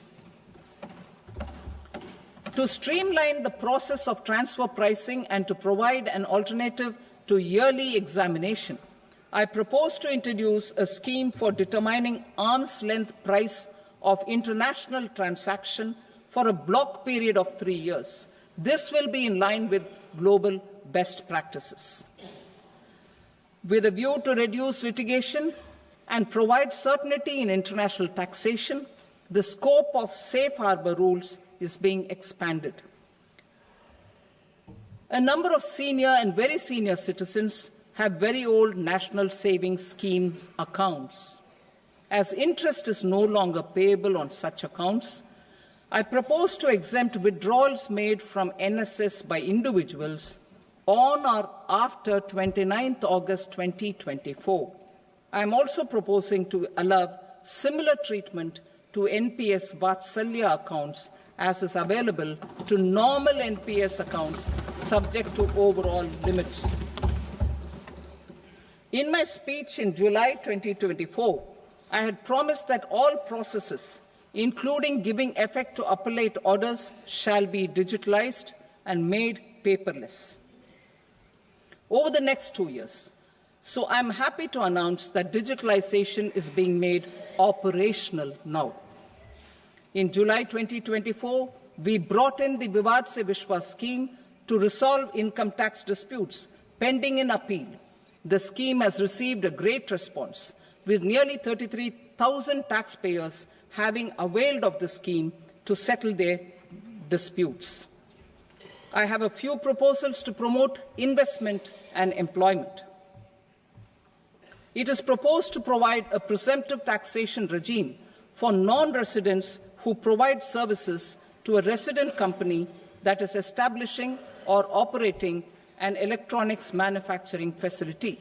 To streamline the process of transfer pricing and to provide an alternative to yearly examination, I propose to introduce a scheme for determining arm's length price of international transaction for a block period of 3 years. This will be in line with global best practices. With a view to reduce litigation and provide certainty in international taxation, the scope of safe harbor rules is being expanded. A number of senior and very senior citizens have very old national savings schemes accounts. As interest is no longer payable on such accounts, I propose to exempt withdrawals made from NSS by individuals on or after 29th August 2024. I am also proposing to allow similar treatment to NPS Vatsalya accounts as is available to normal NPS accounts subject to overall limits. In my speech in July 2024, I had promised that all processes, including giving effect to appellate orders, shall be digitalized and made paperless over the next 2 years. So I'm happy to announce that digitalization is being made operational now. In July 2024, we brought in the Vivad Se Vishwas scheme to resolve income tax disputes pending in appeal. The scheme has received a great response, with nearly 33,000 taxpayers having availed of the scheme to settle their disputes. I have a few proposals to promote investment and employment. It is proposed to provide a presumptive taxation regime for non-residents who provide services to a resident company that is establishing or operating an electronics manufacturing facility.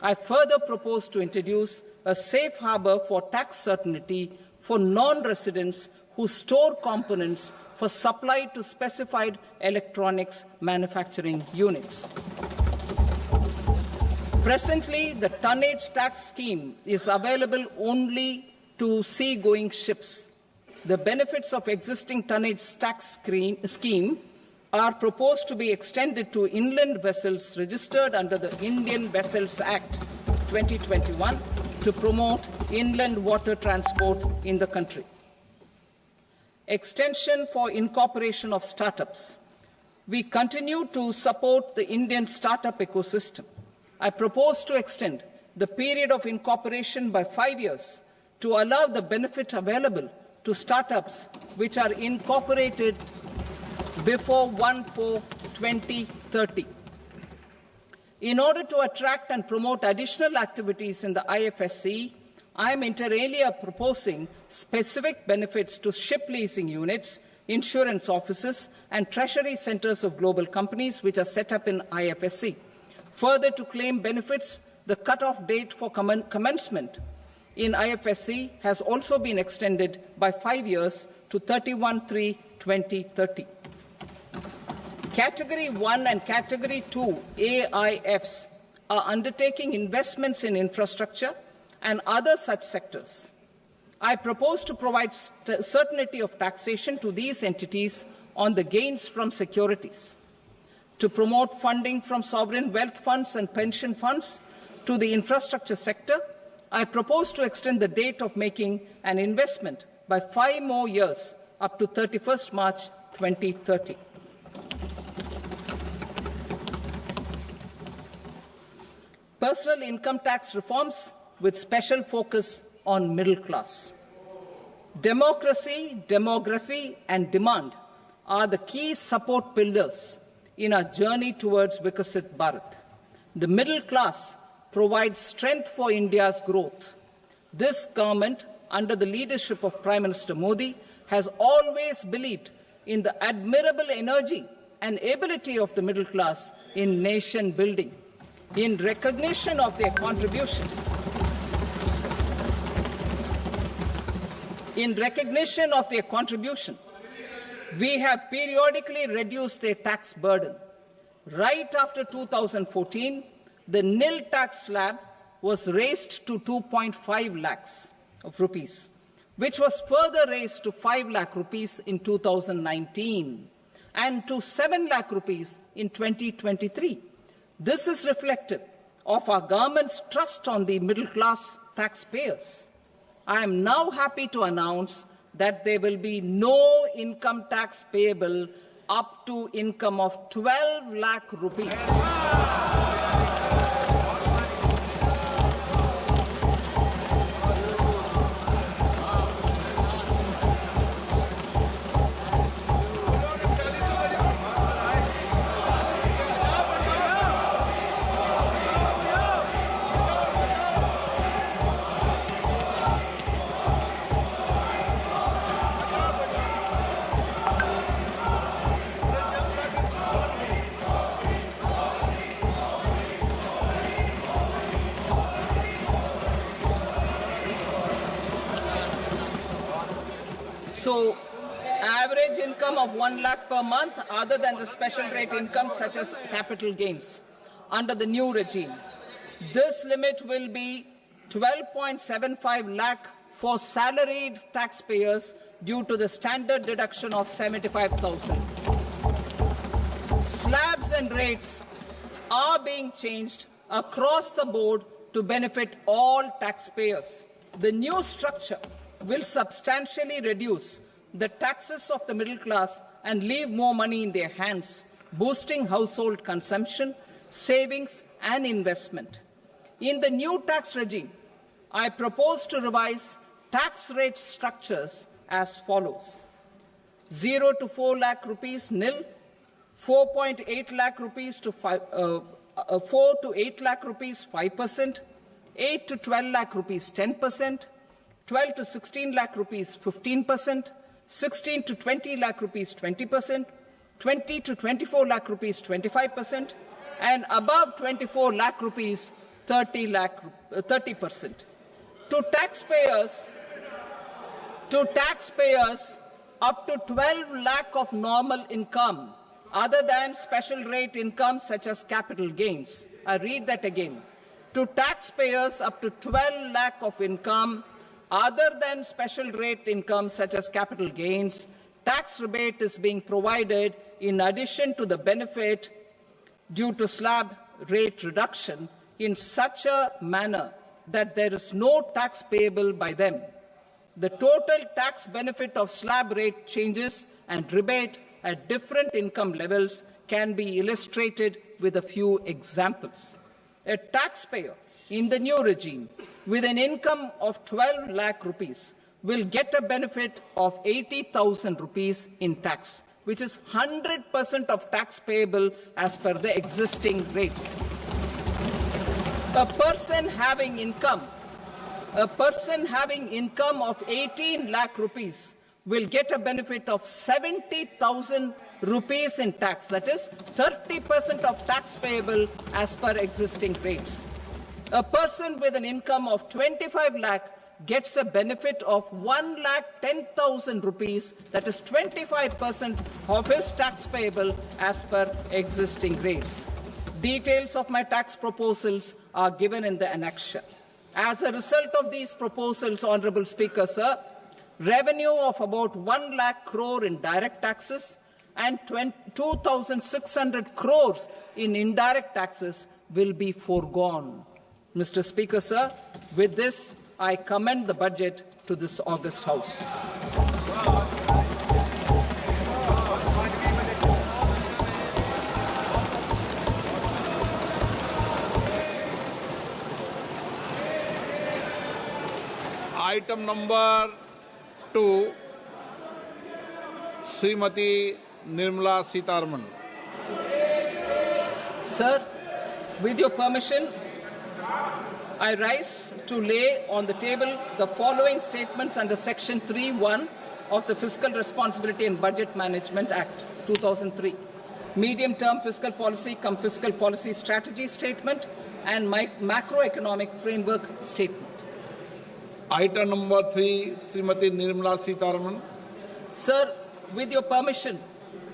I further propose to introduce a safe harbor for tax certainty for non-residents who store components for supply to specified electronics manufacturing units. Presently, the tonnage tax scheme is available only to sea-going ships. The benefits of existing tonnage tax scheme are proposed to be extended to inland vessels registered under the Indian Vessels Act 2021 to promote inland water transport in the country. Extension for incorporation of startups. We continue to support the Indian startup ecosystem. I propose to extend the period of incorporation by 5 years to allow the benefit available to startups which are incorporated before 1/4/2030. In order to attract and promote additional activities in the IFSC, I am inter alia proposing specific benefits to ship leasing units, insurance offices, and treasury centres of global companies which are set up in IFSC. Further, to claim benefits, the cut-off date for commencement in IFSC has also been extended by 5 years to 31/3/2030. Category 1 and Category 2 AIFs are undertaking investments in infrastructure and other such sectors. I propose to provide certainty of taxation to these entities on the gains from securities, to promote funding from sovereign wealth funds and pension funds to the infrastructure sector. I propose to extend the date of making an investment by 5 more years up to 31st March 2030. Personal income tax reforms with special focus on middle class. Democracy, demography, and demand are the key support pillars in our journey towards Vikasit Bharat. The middle class provides strength for India's growth. This government, under the leadership of Prime Minister Modi, has always believed in the admirable energy and ability of the middle class in nation building. In recognition of their contribution, we have periodically reduced their tax burden. Right after 2014, the nil tax slab was raised to 2.5 lakhs of rupees, which was further raised to 5 lakh rupees in 2019 and to 7 lakh rupees in 2023. This is reflective of our government's trust on the middle-class taxpayers. I am now happy to announce that there will be no income tax payable up to income of 12 lakh rupees. So, average income of 1 lakh per month, other than the special rate income such as capital gains, under the new regime. This limit will be 12.75 lakh for salaried taxpayers due to the standard deduction of 75,000. Slabs and rates are being changed across the board to benefit all taxpayers. The new structure will substantially reduce the taxes of the middle class and leave more money in their hands, boosting household consumption, savings, and investment. In the new tax regime, I propose to revise tax rate structures as follows: 0 to 4 lakh rupees nil, 4.8 lakh rupees to 4 to 8 lakh rupees 5%, 8 to 12 lakh rupees 10%, 12 to 16 lakh rupees 15%, 16 to 20 lakh rupees 20%, 20 to 24 lakh rupees 25%, and above 24 lakh rupees 30%. To taxpayers up to 12 lakh of normal income, other than special rate income such as capital gains. I read that again. To taxpayers up to 12 lakh of income, other than special rate income such as capital gains, tax rebate is being provided in addition to the benefit due to slab rate reduction in such a manner that there is no tax payable by them. The total tax benefit of slab rate changes and rebate at different income levels can be illustrated with a few examples. A taxpayer in the new regime with an income of 12 lakh rupees will get a benefit of 80,000 rupees in tax, which is 100% of tax payable as per the existing rates. A person having income of 18 lakh rupees will get a benefit of 70,000 rupees in tax, that is 30% of tax payable as per existing rates. A person with an income of 25 lakh gets a benefit of 1,10,000 rupees, that is 25% of his tax payable as per existing rates. Details of my tax proposals are given in the annexure. As a result of these proposals, Honourable Speaker, sir, revenue of about 1 lakh crore in direct taxes and 2,600 crores in indirect taxes will be foregone. Mr. Speaker, sir, with this, I commend the budget to this august House. Item number 2, Srimati Nirmala Sitharaman. Sir, with your permission, I rise to lay on the table the following statements under Section 3(1) of the Fiscal Responsibility and Budget Management Act 2003, medium-term fiscal policy cum fiscal policy strategy statement and macroeconomic framework statement. Item number 3, Srimati Nirmala Sitharaman. Sir, with your permission,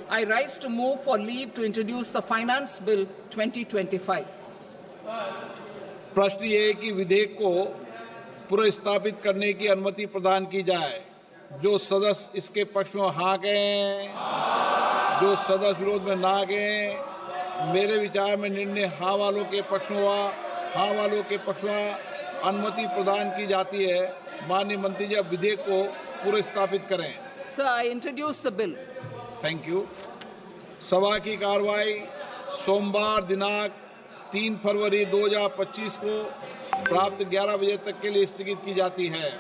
I rise to move for leave to introduce the Finance Bill 2025. प्रश्न ये है कि विधेयक को पुनर्स्थापित करने की अनुमति प्रदान की जाए। जो सदस्य इसके पक्ष में हाँ कहें, जो सदस्य विरोध में ना कहें। मेरे विचार में निर्णय हाँ वालों के पक्ष में हुआ, हाँ वालों के पक्ष में अनुमति प्रदान की जाती है। माननीय मंत्री जी, अब विधेयक को पुनर्स्थापित करें। Sir, I introduce the bill. Thank you. सभा की कार्रवाई सोमवार दिनांक 3 फरवरी 2025 को प्राप्त 11 बजे तक के लिए स्थगित की जाती है।